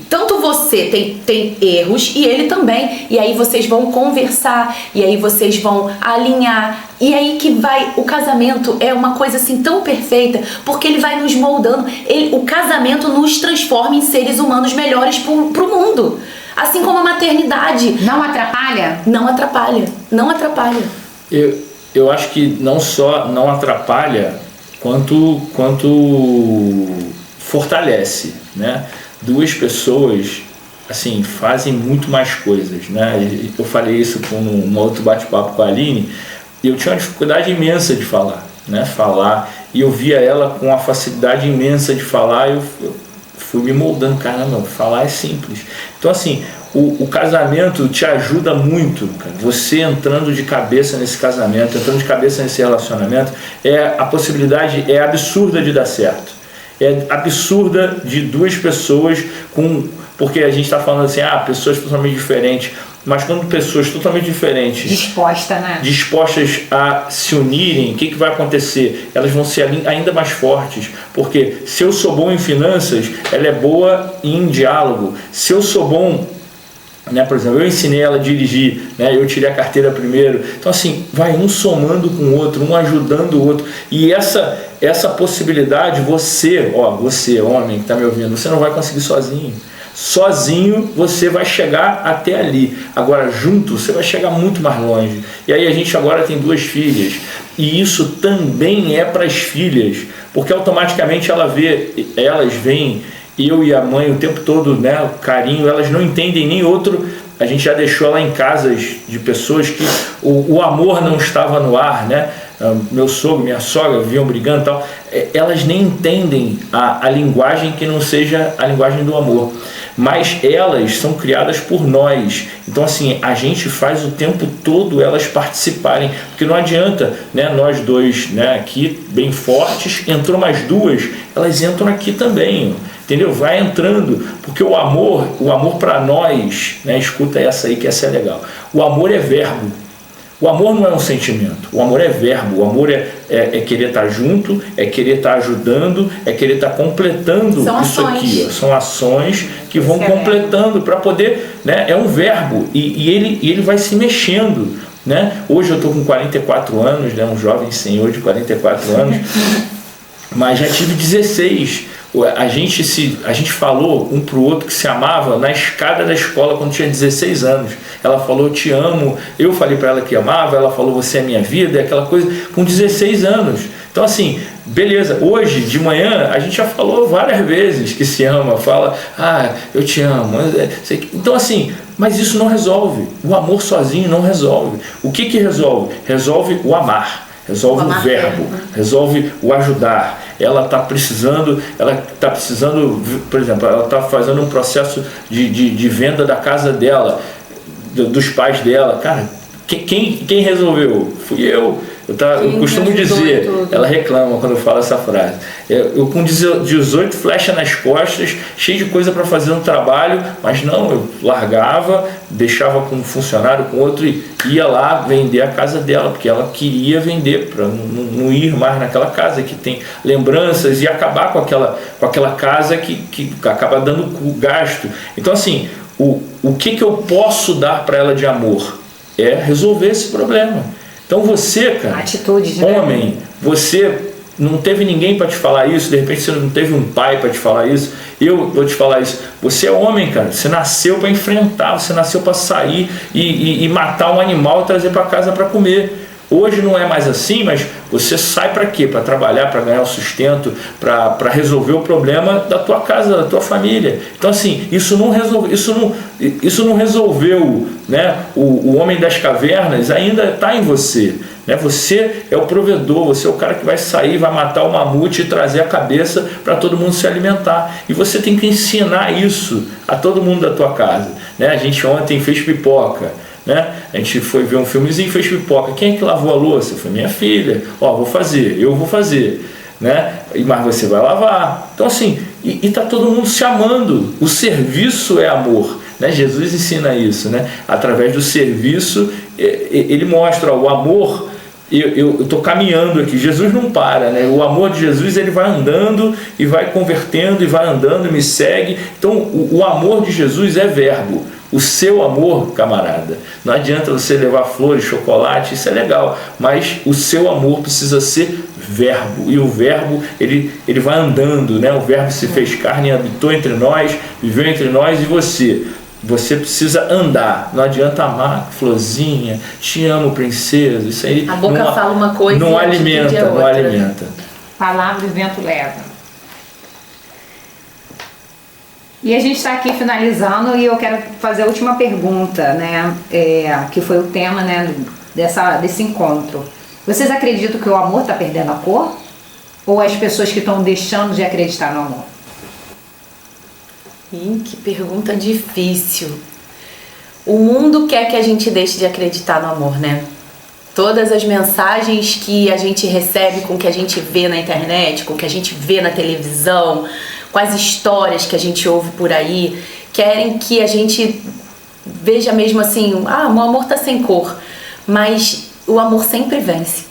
tanto você tem erros e ele também. E aí vocês vão conversar. E aí vocês vão alinhar. E aí que vai... O casamento é uma coisa assim tão perfeita, porque ele vai nos moldando. O casamento nos transforma em seres humanos melhores pro mundo. Assim como a maternidade. Não atrapalha? Não atrapalha. Não atrapalha. Eu acho que não só não atrapalha, quanto fortalece, né? Duas pessoas, assim, fazem muito mais coisas, né? Eu falei isso com um outro bate-papo com a Aline, e eu tinha uma dificuldade imensa de falar, né? E eu via ela com uma facilidade imensa de falar, eu fui me moldando, caramba, falar é simples. Então, assim, o casamento te ajuda muito, cara. Você entrando de cabeça nesse casamento, entrando de cabeça nesse relacionamento, a possibilidade é absurda de dar certo. É absurda de duas pessoas porque a gente está falando assim, pessoas totalmente diferentes, mas quando pessoas totalmente diferentes dispostas a se unirem, o que vai acontecer? Elas vão ser ainda mais fortes, porque se eu sou bom em finanças, ela é boa em diálogo. Se eu sou bom, né, por exemplo, eu ensinei ela a dirigir, né, eu tirei a carteira primeiro, então assim, vai um somando com o outro, um ajudando o outro, e essa possibilidade, você homem que está me ouvindo, você não vai conseguir sozinho você vai chegar até ali, agora junto você vai chegar muito mais longe. E aí a gente agora tem 2 filhas, e isso também é para as filhas, porque automaticamente elas veem eu e a mãe o tempo todo, né, o carinho, elas não entendem nem outro. A gente já deixou ela em casas de pessoas que o amor não estava no ar, né? Meu sogro, minha sogra viviam brigando e tal. Elas nem entendem a linguagem que não seja a linguagem do amor. Mas elas são criadas por nós. Então, assim, a gente faz o tempo todo elas participarem. Porque não adianta, né, nós dois, né, aqui bem fortes, entrou mais 2, elas entram aqui também. Entendeu? Vai entrando, porque o amor para nós, né, escuta essa aí que essa é legal. O amor é verbo. O amor não é um sentimento, o amor é verbo, o amor é querer estar junto, é querer estar ajudando, é querer estar completando isso aqui. Ó. São ações que vão completando para poder, né, é um verbo e ele vai se mexendo. Né? Hoje eu estou com 44 anos, né, um jovem senhor de 44 anos, mas já tive 16. A gente falou um pro outro que se amava na escada da escola quando tinha 16 anos. Ela falou, te amo. Eu falei para ela que amava, ela falou, você é minha vida, aquela coisa, com 16 anos. Então, assim, beleza. Hoje, de manhã, a gente já falou várias vezes que se ama, fala, eu te amo. Então, assim, mas isso não resolve. O amor sozinho não resolve. O que resolve? Resolve o amar. Resolve o verbo, resolve o ajudar. Ela está precisando, por exemplo, ela está fazendo um processo de venda da casa dela, dos pais dela. Cara, quem resolveu? Fui eu. Eu costumo dizer, ela reclama quando eu falo essa frase. Eu com 18 flechas nas costas, cheio de coisa para fazer no trabalho, mas não, eu largava, deixava com um funcionário, com outro, e ia lá vender a casa dela, porque ela queria vender, para não ir mais naquela casa que tem lembranças e acabar com aquela casa que acaba dando gasto. Então, assim, o que eu posso dar para ela de amor? É resolver esse problema. Então você, cara, atitude, homem, você não teve ninguém para te falar isso, de repente você não teve um pai para te falar isso, eu vou te falar isso. Você é homem, cara, você nasceu para enfrentar, você nasceu para sair e matar um animal e trazer para casa para comer. Hoje não é mais assim, mas você sai para quê? Para trabalhar, para ganhar o sustento, para resolver o problema da tua casa, da tua família. Então assim, isso não resolveu, né? O homem das cavernas ainda está em você, né? Você é o provedor, você é o cara que vai sair, vai matar o mamute e trazer a cabeça para todo mundo se alimentar. E você tem que ensinar isso a todo mundo da tua casa, né? A gente ontem fez pipoca, né? A gente foi ver um filmezinho e fez pipoca. Quem é que lavou a louça? Foi minha filha. Eu vou fazer, né? Mas você vai lavar. Então assim, e tá todo mundo se amando. O serviço é amor, né? Jesus ensina isso, né? Através do serviço ele mostra o amor. Eu estou caminhando aqui, Jesus não para, né? O amor de Jesus, ele vai andando e vai convertendo e vai andando e me segue. Então o amor de Jesus é verbo. O seu amor, camarada, não adianta você levar flores, chocolate, isso é legal, mas o seu amor precisa ser verbo, e o verbo ele vai andando, né? O verbo se fez carne, habitou entre nós, viveu entre nós, e você precisa andar. Não adianta amar florzinha, te amo princesa, isso aí a boca fala uma coisa não alimenta, não alimenta. Palavra e vento leva. E a gente está aqui finalizando e eu quero fazer a última pergunta, né? Que foi o tema, né, desse encontro. Vocês acreditam que o amor está perdendo a cor? Ou as pessoas que estão deixando de acreditar no amor? Que pergunta difícil. O mundo quer que a gente deixe de acreditar no amor, né? Todas as mensagens que a gente recebe, com o que a gente vê na internet, com o que a gente vê na televisão, com as histórias que a gente ouve por aí, querem que a gente veja mesmo assim, o amor tá sem cor, mas o amor sempre vence,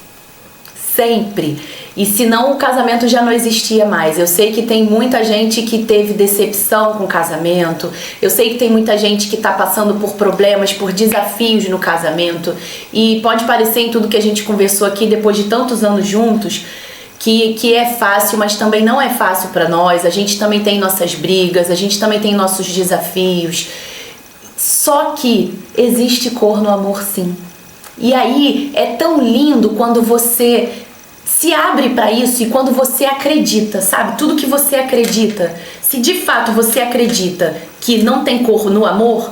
sempre. E senão o casamento já não existia mais. Eu sei que tem muita gente que teve decepção com o casamento, eu sei que tem muita gente que está passando por problemas, por desafios no casamento, e pode parecer em tudo que a gente conversou aqui, depois de tantos anos juntos, que é fácil, mas também não é fácil para nós. A gente também tem nossas brigas, a gente também tem nossos desafios. Só que existe cor no amor, sim. E aí é tão lindo quando você se abre para isso e quando você acredita, sabe? Tudo que você acredita. Se de fato você acredita que não tem cor no amor,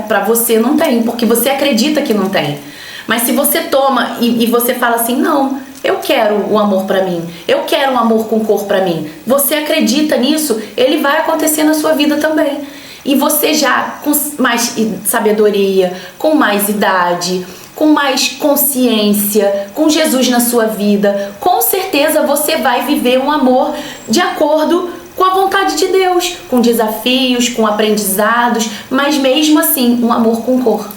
para você não tem, porque você acredita que não tem. Mas se você toma e você fala assim, não, eu quero o amor pra mim, eu quero um amor com cor pra mim, você acredita nisso, ele vai acontecer na sua vida também. E você já com mais sabedoria, com mais idade, com mais consciência, com Jesus na sua vida, com certeza você vai viver um amor de acordo com a vontade de Deus, com desafios, com aprendizados, mas mesmo assim, um amor com cor.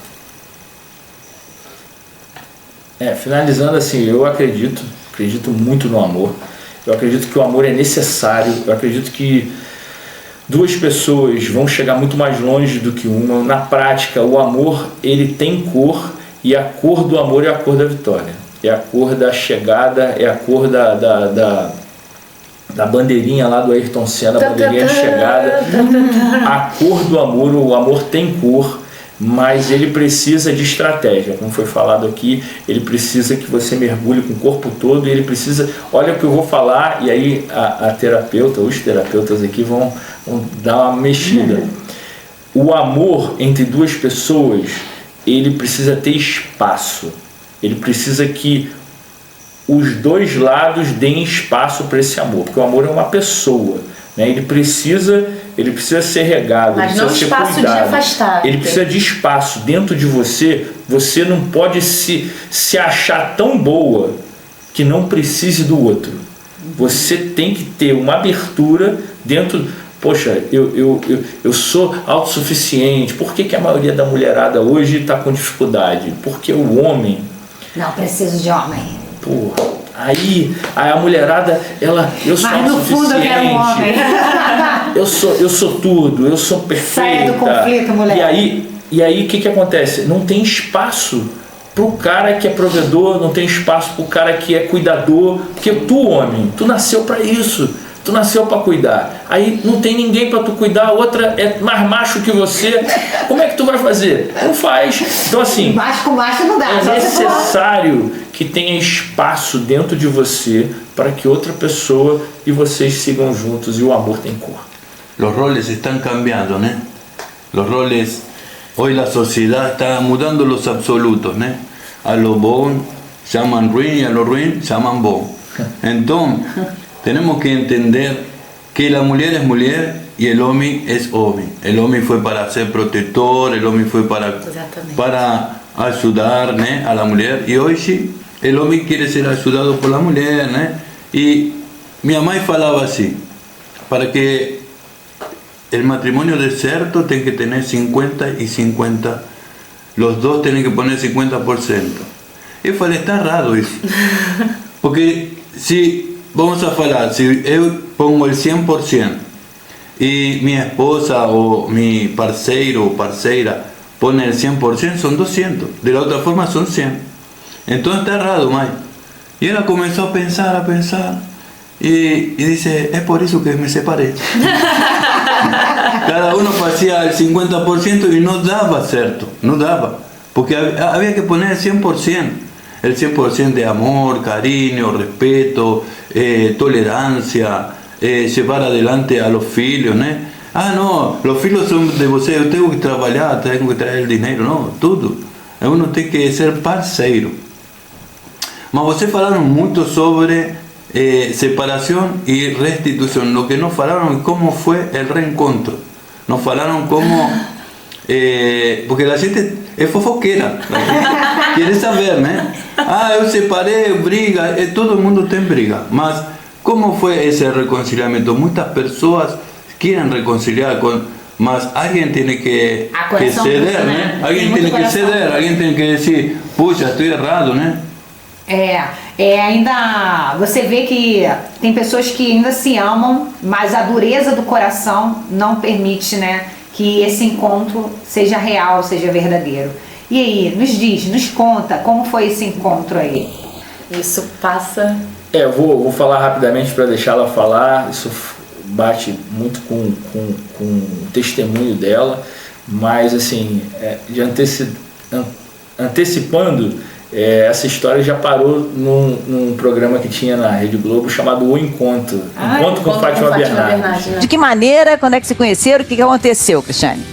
Finalizando assim, eu acredito muito no amor. Eu acredito que o amor é necessário. Eu acredito que duas pessoas vão chegar muito mais longe do que uma. Na prática, o amor, ele tem cor, e a cor do amor é a cor da vitória. É a cor da chegada, é a cor da bandeirinha lá do Ayrton Senna, a bandeirinha de chegada. A cor do amor, o amor tem cor, mas ele precisa de estratégia, como foi falado aqui. Ele precisa que você mergulhe com o corpo todo, e ele precisa, olha o que eu vou falar, e aí a terapeuta, os terapeutas aqui vão dar uma mexida. O amor entre duas pessoas, ele precisa ter espaço, ele precisa que os dois lados deem espaço para esse amor, porque o amor é uma pessoa, né? Ele precisa ser regado, mas ele precisa não ser espaço cuidado, de afastar. ele precisa de espaço dentro de você. Você não pode se achar tão boa que não precise do outro. Você tem que ter uma abertura dentro. Poxa, eu sou autossuficiente. Por que a maioria da mulherada hoje está com dificuldade? Porque o homem... Não preciso de homem. Porra, aí a mulherada, eu sou mas no fundo eu quero um homem. eu sou tudo, eu sou perfeita. Saia do conflito, mulher. E aí o que acontece? Não tem espaço pro cara que é provedor, não tem espaço pro cara que é cuidador, porque tu, homem, tu nasceu para isso. Tu nasceu para cuidar. Aí não tem ninguém para tu cuidar, a outra é mais macho que você. Como é que tu vai fazer? Não faz. Então assim, macho com macho não dá. é necessário que tenha espaço dentro de você para que outra pessoa e vocês sigam juntos e o amor tem cor. Los roles están cambiando, ¿no? Los roles, hoy la sociedad está mudando los absolutos, ¿no? A lo bon llaman ruin y a lo ruin llaman bon. Entonces, tenemos que entender que la mujer es mujer y el hombre es hombre. El hombre fue para ser protector, el hombre fue para ayudar, ¿no? A la mujer. Y hoy sí, el hombre quiere ser ayudado por la mujer, ¿no? Y mi mamá falaba así, para que el matrimonio de cierto tiene que tener 50 y 50. Los dos tienen que poner 50%. Y falei, está raro eso. Porque si... Vamos a hablar, si yo pongo el 100% y mi esposa o mi parceiro o parceira pone el 100%, son 200. De la otra forma son 100. Entonces está errado, May. Y ella comenzó a pensar y dice, es por eso que me separé. Cada uno hacía el 50% y no daba, ¿cierto? No daba. Porque había que poner el 100%. El 100% de amor, cariño, respeto, tolerancia, llevar adelante a los filhos, ¿no? Ah, no, los filhos son de você, eu tenho que trabalhar, tenho que trazer dinheiro, não, tudo. Uno tem que ser parceiro. Mas vocês falaram muito sobre separação e restituição. Lo que não falaram é como foi o reencontro. Não falaram como... porque a gente é fofoqueira, quer saber, né? Ah, eu separei, briga, todo mundo tem briga, mas como foi esse reconciliamento? Muitas pessoas querem reconciliar, mas alguém tem que ceder, né? Alguém tem que ceder, alguém tem que dizer, puxa, estou errado, né? Ainda você vê que tem pessoas que ainda se amam, mas a dureza do coração não permite, né, que esse encontro seja real, seja verdadeiro. E aí, nos diz, nos conta, como foi esse encontro aí? Isso passa... Eu vou falar rapidamente para deixar ela falar, isso bate muito com o testemunho dela, mas assim, antecipando, essa história já parou num programa que tinha na Rede Globo chamado O Encontro. Encontro com Fátima Bernardes. De que maneira, quando é que se conheceram, o que aconteceu, Cristiane?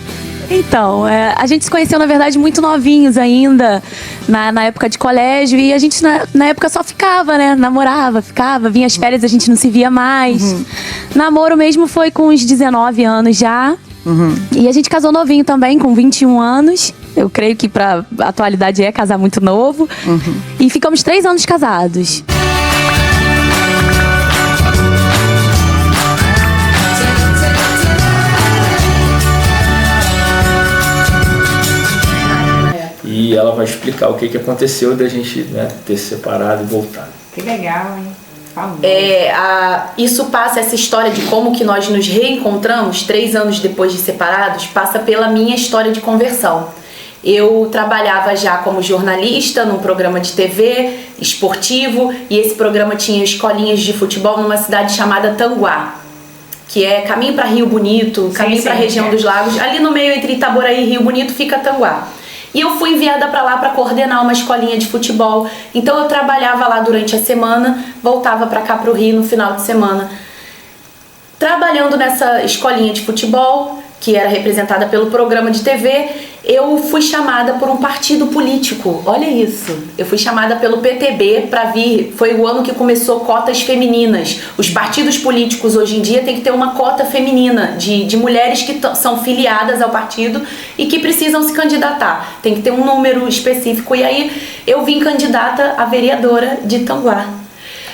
Então, a gente se conheceu, na verdade, muito novinhos ainda, na época de colégio, e a gente, na época, só ficava, né? Namorava, vinha as férias, a gente não se via mais. Uhum. Namoro mesmo foi com uns 19 anos já. Uhum. E a gente casou novinho também, com 21 anos. Eu creio que pra atualidade é casar muito novo. Uhum. E ficamos 3 anos casados. E ela vai explicar o que aconteceu da gente, né, ter se separado e voltado. Que legal, hein? Isso passa, essa história de como que nós nos reencontramos 3 anos depois de separados, passa pela minha história de conversão. Eu trabalhava já como jornalista num programa de TV esportivo, e esse programa tinha escolinhas de futebol numa cidade chamada Tanguá, que é caminho para Rio Bonito, caminho para a região dos lagos. Ali no meio entre Itaboraí e Rio Bonito fica Tanguá. E eu fui enviada para lá para coordenar uma escolinha de futebol. Então eu trabalhava lá durante a semana, voltava para cá para o Rio no final de semana. Trabalhando nessa escolinha de futebol, que era representada pelo programa de TV, eu fui chamada por um partido político. Olha isso. Eu fui chamada pelo PTB para vir. Foi o ano que começou cotas femininas. Os partidos políticos hoje em dia têm que ter uma cota feminina de mulheres que são filiadas ao partido e que precisam se candidatar. Tem que ter um número específico. E aí eu vim candidata a vereadora de Tanguá.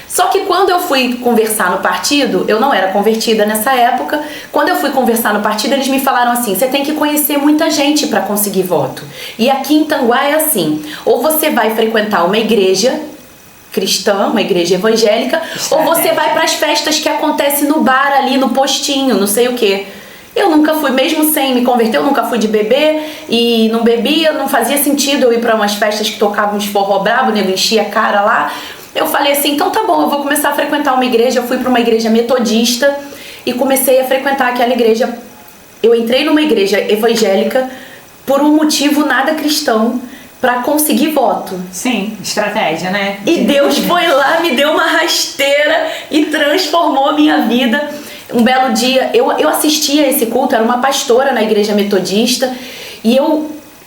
Só que quando eu fui conversar no partido, eu não era convertida nessa época, quando eu fui conversar no partido, eles me falaram assim, você tem que conhecer muita gente para conseguir voto. E aqui em Tanguá é assim, ou você vai frequentar uma igreja, cristã, uma igreja evangélica, ou você vai para as festas que acontecem no bar ali, no postinho, não sei o quê. Eu nunca fui, mesmo sem me converter, eu nunca fui de beber e não bebia, não fazia sentido eu ir para umas festas que tocavam uns forró brabo, o nego enchia a cara lá. Eu falei assim, então tá bom, eu vou começar a frequentar uma igreja. Eu fui para uma igreja metodista e comecei a frequentar aquela igreja. Eu entrei numa igreja evangélica por um motivo nada cristão, para conseguir voto. Sim, estratégia, né? E Deus foi lá, me deu uma rasteira e transformou a minha vida. Um belo dia, eu assistia a esse culto, era uma pastora na igreja metodista, e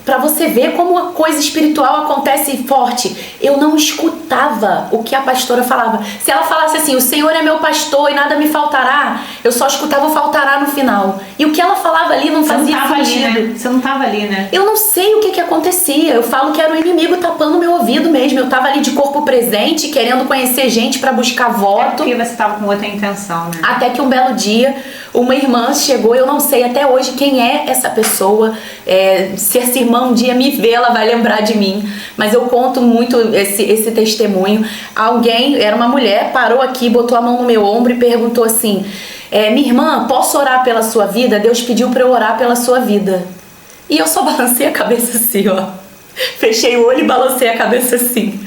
pra você ver como a coisa espiritual acontece forte, eu não escutava o que a pastora falava. Se ela falasse assim, o Senhor é meu pastor e nada me faltará, eu só escutava o faltará no final. E o que ela falava ali não fazia sentido. Ali, né? Você não tava ali, né? Eu não sei o que acontecia. Eu falo que era o inimigo tapando meu ouvido mesmo. Eu tava ali de corpo presente, querendo conhecer gente pra buscar voto. Porque você tava com outra intenção, né? Até que um belo dia, uma irmã chegou, eu não sei até hoje quem é essa pessoa. Se essa irmã um dia me ver, ela vai lembrar de mim. Mas eu conto muito esse testemunho. Alguém, era uma mulher, parou aqui, botou a mão no meu ombro e perguntou assim, minha irmã, posso orar pela sua vida? Deus pediu pra eu orar pela sua vida. E eu só balancei a cabeça assim, ó. Fechei o olho e balancei a cabeça assim.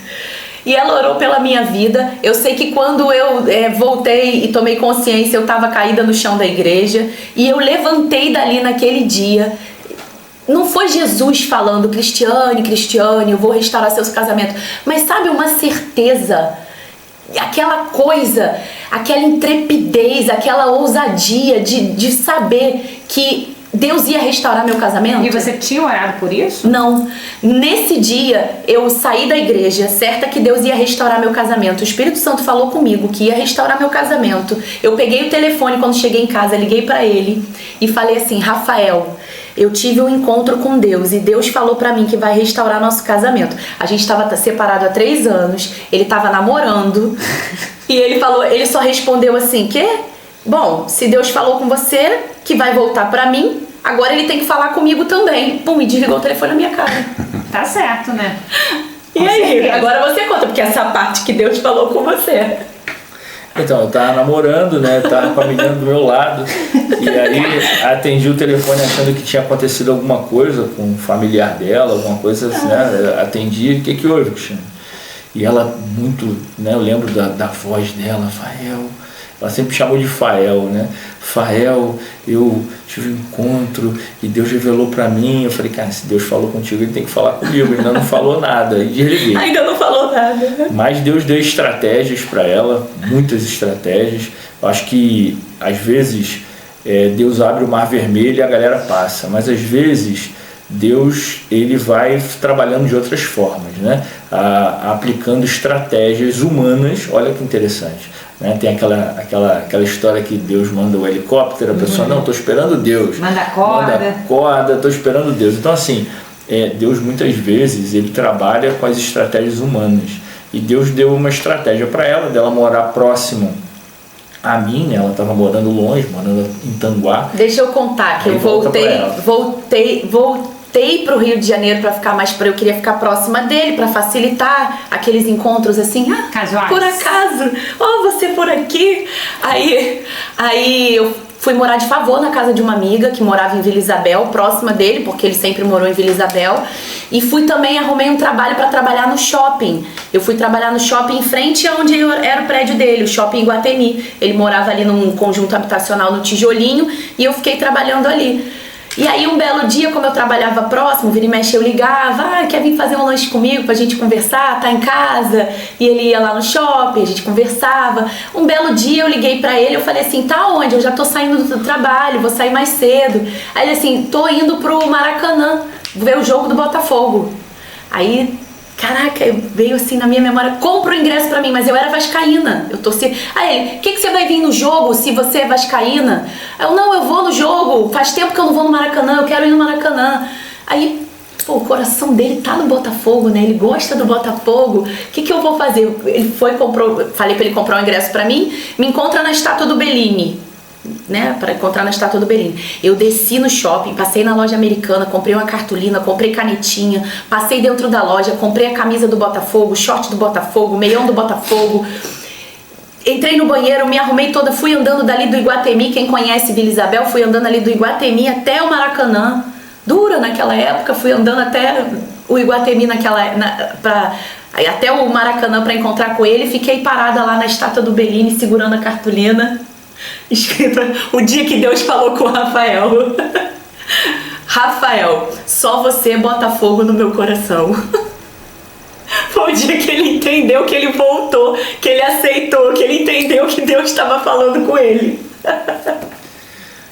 E ela orou pela minha vida. Eu sei que quando eu voltei e tomei consciência, eu estava caída no chão da igreja. E eu levantei dali naquele dia. Não foi Jesus falando, Cristiane, eu vou restaurar seus casamentos. Mas sabe, uma certeza, aquela coisa, aquela intrepidez, aquela ousadia de saber que Deus ia restaurar meu casamento. E você tinha orado por isso? Não. Nesse dia, eu saí da igreja, certa que Deus ia restaurar meu casamento. O Espírito Santo falou comigo que ia restaurar meu casamento. Eu peguei o telefone quando cheguei em casa, liguei pra ele e falei assim, Rafael, eu tive um encontro com Deus e Deus falou pra mim que vai restaurar nosso casamento. A gente estava separado há 3 anos, ele estava namorando e ele só respondeu assim, quê? Bom, se Deus falou com você que vai voltar pra mim, agora ele tem que falar comigo também. Pum, e desligou o telefone na minha cara. Tá certo, né? E aí, agora você conta, porque essa parte que Deus falou com você. Então, eu tava namorando, né? Tava com a menina do meu lado. E aí atendi o telefone achando que tinha acontecido alguma coisa com um familiar dela, alguma coisa assim, né? Atendi, o que houve, Cristiane? E ela muito, né? Eu lembro da voz dela, Fael. Ela sempre chamou de Fael, né? Fael, eu tive um encontro e Deus revelou pra mim. Eu falei, cara, se Deus falou contigo, ele tem que falar comigo. Ele ainda não falou nada. E desliguei. Ainda não falou nada. Mas Deus deu estratégias pra ela, muitas estratégias. Eu acho que, às vezes, Deus abre o mar vermelho e a galera passa. Mas, às vezes, Deus ele vai trabalhando de outras formas, né? Aplicando estratégias humanas. Olha que interessante. Né? Tem aquela história que Deus manda o helicóptero, a pessoa, não, estou esperando Deus. Manda corda, estou esperando Deus. Então assim, Deus muitas vezes ele trabalha com as estratégias humanas. E Deus deu uma estratégia para ela, dela morar próximo a mim, né? Ela estava morando longe, morando em Tanguá. Deixa eu contar que eu voltei pro Rio de Janeiro para ficar mais, eu queria ficar próxima dele para facilitar aqueles encontros assim, casuais. Por acaso, você por aqui. Aí eu fui morar de favor na casa de uma amiga que morava em Vila Isabel, próxima dele, porque ele sempre morou em Vila Isabel. E arrumei um trabalho para trabalhar no shopping. Eu fui trabalhar no shopping em frente aonde era o prédio dele, o shopping Iguatemi. Ele morava ali num conjunto habitacional no Tijolinho e eu fiquei trabalhando ali. E aí um belo dia, como eu trabalhava próximo, vira e mexe eu ligava, quer vir fazer um lanche comigo pra gente conversar, tá em casa? E ele ia lá no shopping, a gente conversava. Um belo dia eu liguei pra ele, eu falei assim, tá onde? Eu já tô saindo do trabalho, vou sair mais cedo. Aí ele assim, tô indo pro Maracanã, ver o jogo do Botafogo. Aí, caraca, veio assim na minha memória, compra o ingresso pra mim, mas eu era vascaína, eu torci. Aí ele, o que você vai vir no jogo se você é vascaína? Eu vou no jogo, faz tempo que eu não vou no Maracanã, eu quero ir no Maracanã. Aí, o coração dele tá no Botafogo, né? Ele gosta do Botafogo. O que eu vou fazer? Ele falei pra ele comprar um ingresso pra mim, me encontra na estátua do Bellini. né, para encontrar na estátua do Bellini. Eu desci no shopping, passei na loja Americana, comprei uma cartolina, comprei canetinha, passei dentro da loja, comprei a camisa do Botafogo, short do Botafogo, meião do Botafogo. Entrei no banheiro, me arrumei toda, fui andando dali do Iguatemi, quem conhece Vila Isabel, fui andando ali do Iguatemi até o Maracanã. Dura naquela época, fui andando até o Iguatemi até o Maracanã para encontrar com ele. Fiquei parada lá na estátua do Bellini segurando a cartolina escrita o dia que Deus falou com o Rafael. Rafael, só você bota fogo no meu coração. Foi o dia que ele entendeu, que ele voltou, que ele aceitou, que ele entendeu que Deus estava falando com ele.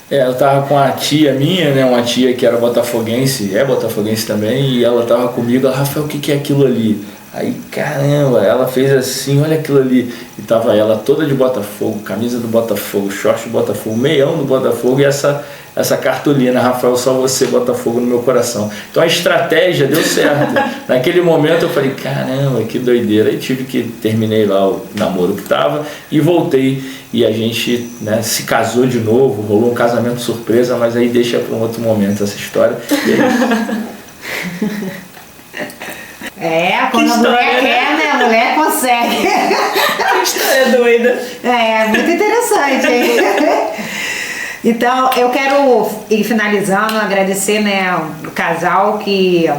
Eu tava com a tia minha, né, uma tia que era botafoguense, é botafoguense também, e ela tava comigo, Rafael, o que é aquilo ali? Aí, caramba, ela fez assim, olha aquilo ali. E tava ela toda de Botafogo, camisa do Botafogo, short do Botafogo, meião do Botafogo e essa cartolina, Rafael, só você, Botafogo no meu coração. Então a estratégia deu certo. Naquele momento eu falei, caramba, que doideira. Aí terminei lá o namoro que tava e voltei. E a gente, né, se casou de novo, rolou um casamento surpresa, mas aí deixa para um outro momento essa história. Quando a mulher quer, né? A mulher consegue. Que história doida. Muito interessante, hein? Então, eu quero ir finalizando, agradecer, né, o casal que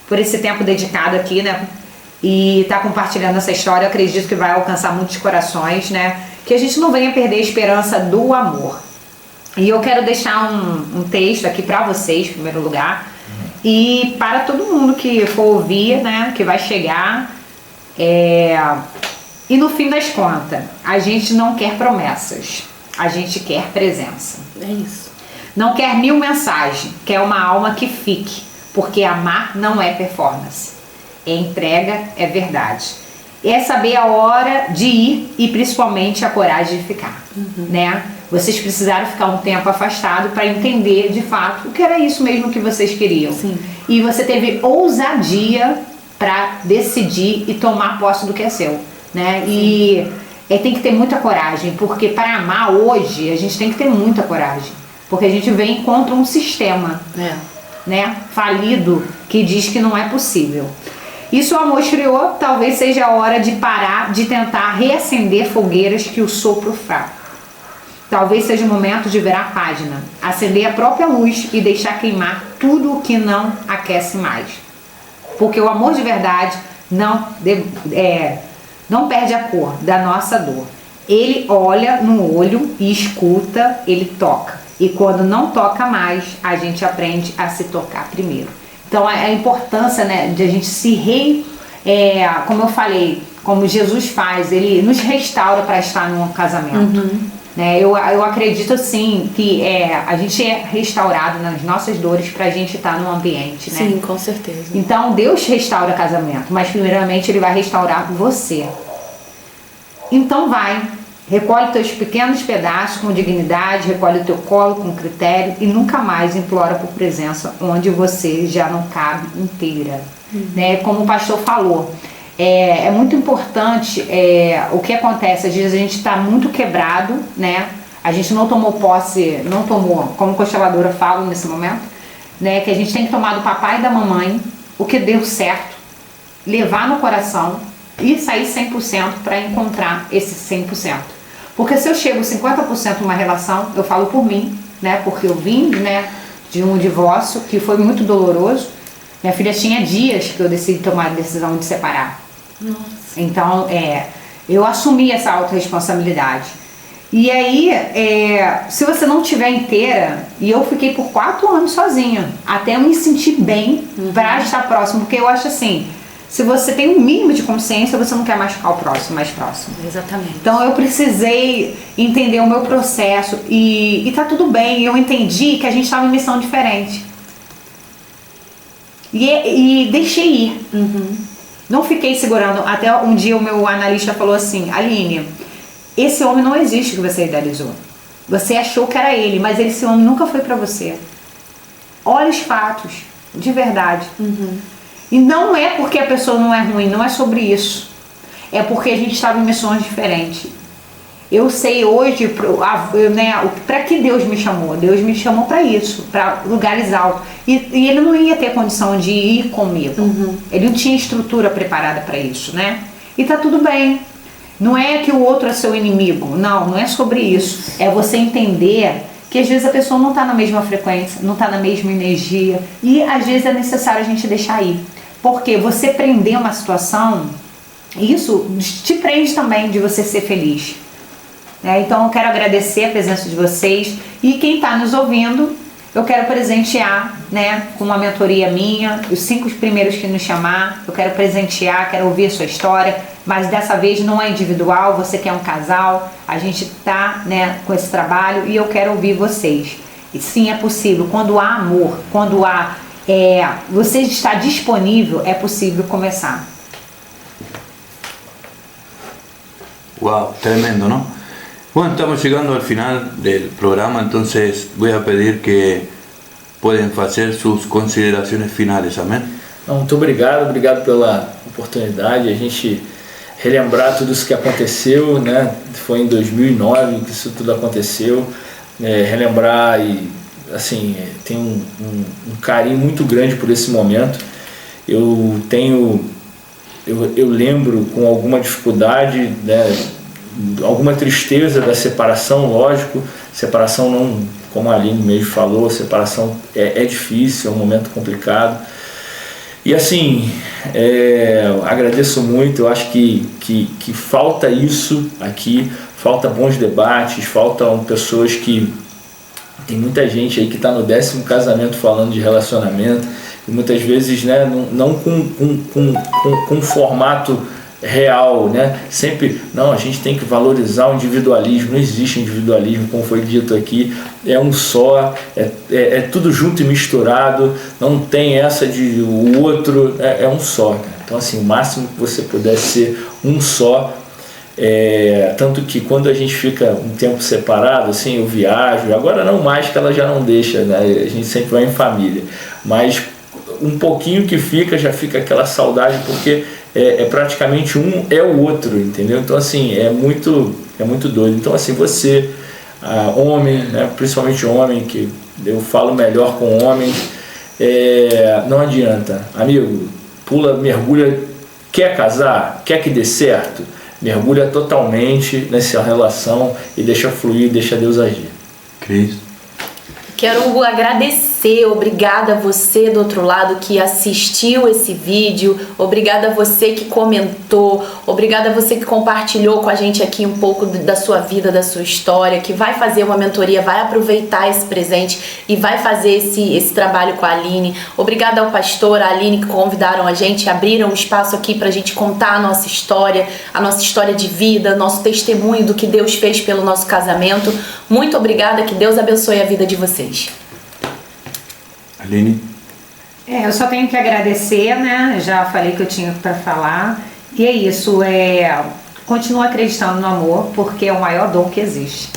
por esse tempo dedicado aqui, né? E tá compartilhando essa história. Eu acredito que vai alcançar muitos corações, né? Que a gente não venha perder a esperança do amor. E eu quero deixar um texto aqui para vocês, em primeiro lugar. E para todo mundo que for ouvir, né, que vai chegar, e no fim das contas, a gente não quer promessas, a gente quer presença. É isso. Não quer 1000 mensagens, quer uma alma que fique, porque amar não é performance, entrega é verdade. É saber a hora de ir e principalmente a coragem de ficar, né? Vocês precisaram ficar um tempo afastado para entender de fato o que era isso mesmo que vocês queriam. Sim. E você teve ousadia para decidir e tomar posse do que é seu, né? E tem que ter muita coragem, porque para amar hoje a gente tem que ter muita coragem, porque a gente vem contra um sistema, né, falido, que diz que não é possível. E se o amor esfriou, talvez seja a hora de parar de tentar reacender fogueiras que o sopro fraco. Talvez seja o momento de virar a página, acender a própria luz e deixar queimar tudo o que não aquece mais. Porque o amor de verdade não perde a cor da nossa dor. Ele olha no olho e escuta, ele toca. E quando não toca mais, a gente aprende a se tocar primeiro. Então a importância, né, de a gente se como eu falei, como Jesus faz, ele nos restaura para estar num casamento. Né? Eu acredito sim que a gente é restaurado nas nossas dores para a gente estar num ambiente, né? Sim, com certeza. Então Deus restaura casamento, mas primeiramente Ele vai restaurar você. Então recolhe teus pequenos pedaços com dignidade, recolhe o teu colo com critério e nunca mais implora por presença onde você já não cabe inteira. Né? Como o pastor falou, é muito importante o que acontece. Às vezes a gente está muito quebrado, né? A gente não tomou posse, como a consteladora fala nesse momento, né? Que a gente tem que tomar do papai e da mamãe o que deu certo, levar no coração e sair 100% para encontrar esse 100%. Porque se eu chego 50% numa relação, eu falo por mim, né? Porque eu vim, né, de um divórcio que foi muito doloroso. Minha filha tinha dias que eu decidi tomar a decisão de separar. Nossa. Então, eu assumi essa autorresponsabilidade. E aí, se você não estiver inteira, e eu fiquei por 4 anos sozinha, até eu me sentir bem para estar próximo, porque eu acho assim, se você tem um mínimo de consciência, você não quer machucar o próximo, mais próximo. Exatamente. Então eu precisei entender o meu processo e tá tudo bem. Eu entendi que a gente estava em missão diferente. E deixei ir. Não fiquei segurando. Até um dia o meu analista falou assim: Aline, esse homem não existe que você idealizou. Você achou que era ele, mas esse homem nunca foi pra você. Olha os fatos, de verdade. E não é porque a pessoa não é ruim, não é sobre isso. É porque a gente estava em missões diferentes. Eu sei hoje, para que Deus me chamou. Deus me chamou para isso, para lugares altos. E ele não ia ter condição de ir comigo. Ele não tinha estrutura preparada para isso, né? E tá tudo bem. Não é que o outro é seu inimigo. Não é sobre isso. É você entender que às vezes a pessoa não está na mesma frequência, não está na mesma energia. E às vezes é necessário a gente deixar ir. Porque você prender uma situação, isso te prende também de você ser feliz. Então eu quero agradecer a presença de vocês. E quem está nos ouvindo, eu quero presentear, né, com uma mentoria minha, os 5 primeiros que nos chamar, eu quero presentear, quero ouvir a sua história, mas dessa vez não é individual, você que é um casal, a gente tá, né, com esse trabalho e eu quero ouvir vocês. E sim, é possível, quando há amor, quando há, você está disponível, é possível começar. Wow, tremendo, ¿no? Bueno, estamos llegando al final del programa, entonces voy a pedir que pueden hacer sus consideraciones finales, amén. Muito obrigado pela oportunidade, a gente relembrar tudo isso que aconteceu, né? Foi em 2009 que isso tudo aconteceu, relembrar e, assim, tem um carinho muito grande por esse momento. Eu lembro com alguma dificuldade, né? Alguma tristeza da separação, lógico, separação não, como a Aline mesmo falou, separação é difícil, é um momento complicado. E assim, agradeço muito, eu acho que falta isso aqui, falta bons debates, faltam pessoas que... Tem muita gente aí que está no 10º casamento falando de relacionamento, e muitas vezes, né, não com formato real, né? Sempre, não, a gente tem que valorizar o individualismo, não existe individualismo, como foi dito aqui, é um só, é tudo junto e misturado, não tem essa de o outro, é um só, cara. Então, assim, o máximo que você puder ser um só, tanto que quando a gente fica um tempo separado, assim, eu viajo, agora não mais, que ela já não deixa, né? A gente sempre vai em família, mas um pouquinho que fica, já fica aquela saudade, porque praticamente um é o outro, entendeu? Então, assim, é muito doido. Então, assim, você, homem, né, principalmente homem, que eu falo melhor com homens, não adianta, amigo, pula, mergulha, quer casar, quer que dê certo, mergulha totalmente nessa relação e deixa fluir, deixa Deus agir. Cris? Quero agradecer, obrigada a você do outro lado que assistiu esse vídeo, obrigada a você que comentou, obrigada a você que compartilhou com a gente aqui um pouco da sua vida, da sua história, que vai fazer uma mentoria, vai aproveitar esse presente e vai fazer esse trabalho com a Aline. Obrigada ao pastor, a Aline, que convidaram a gente, abriram um espaço aqui pra gente contar a nossa história de vida, nosso testemunho do que Deus fez pelo nosso casamento. Muito obrigada, que Deus abençoe a vida de vocês. Aline? Eu só tenho que agradecer, né? Já falei que eu tinha para falar. E é isso, continua acreditando no amor, porque é o maior dom que existe.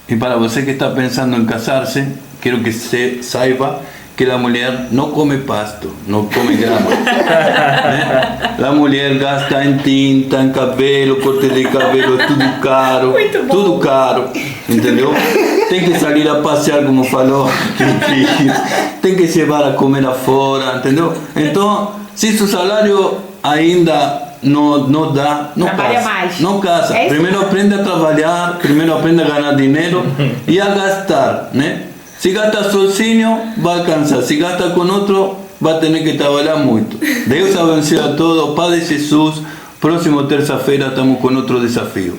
E para você que está pensando em casar-se, quero que você saiba que a mulher não come pasto, não come grama. Né? A mulher gasta em tinta, em cabelo, corte de cabelo, tudo caro, tudo caro, entendeu? Tem que sair a passear, como falou, tem que levar a comer afora, entendeu? Então, se seu salário ainda não dá, não trabalha casa. Mais. Não casa. Primeiro aprende a trabalhar, primeiro aprende a ganhar dinheiro e a gastar, né? Se gasta sozinho, vai alcançar. Se gasta com outro, vai ter que trabalhar muito. Deus abençoe a todos. Padre Jesus, próximo terça-feira estamos com outro desafio.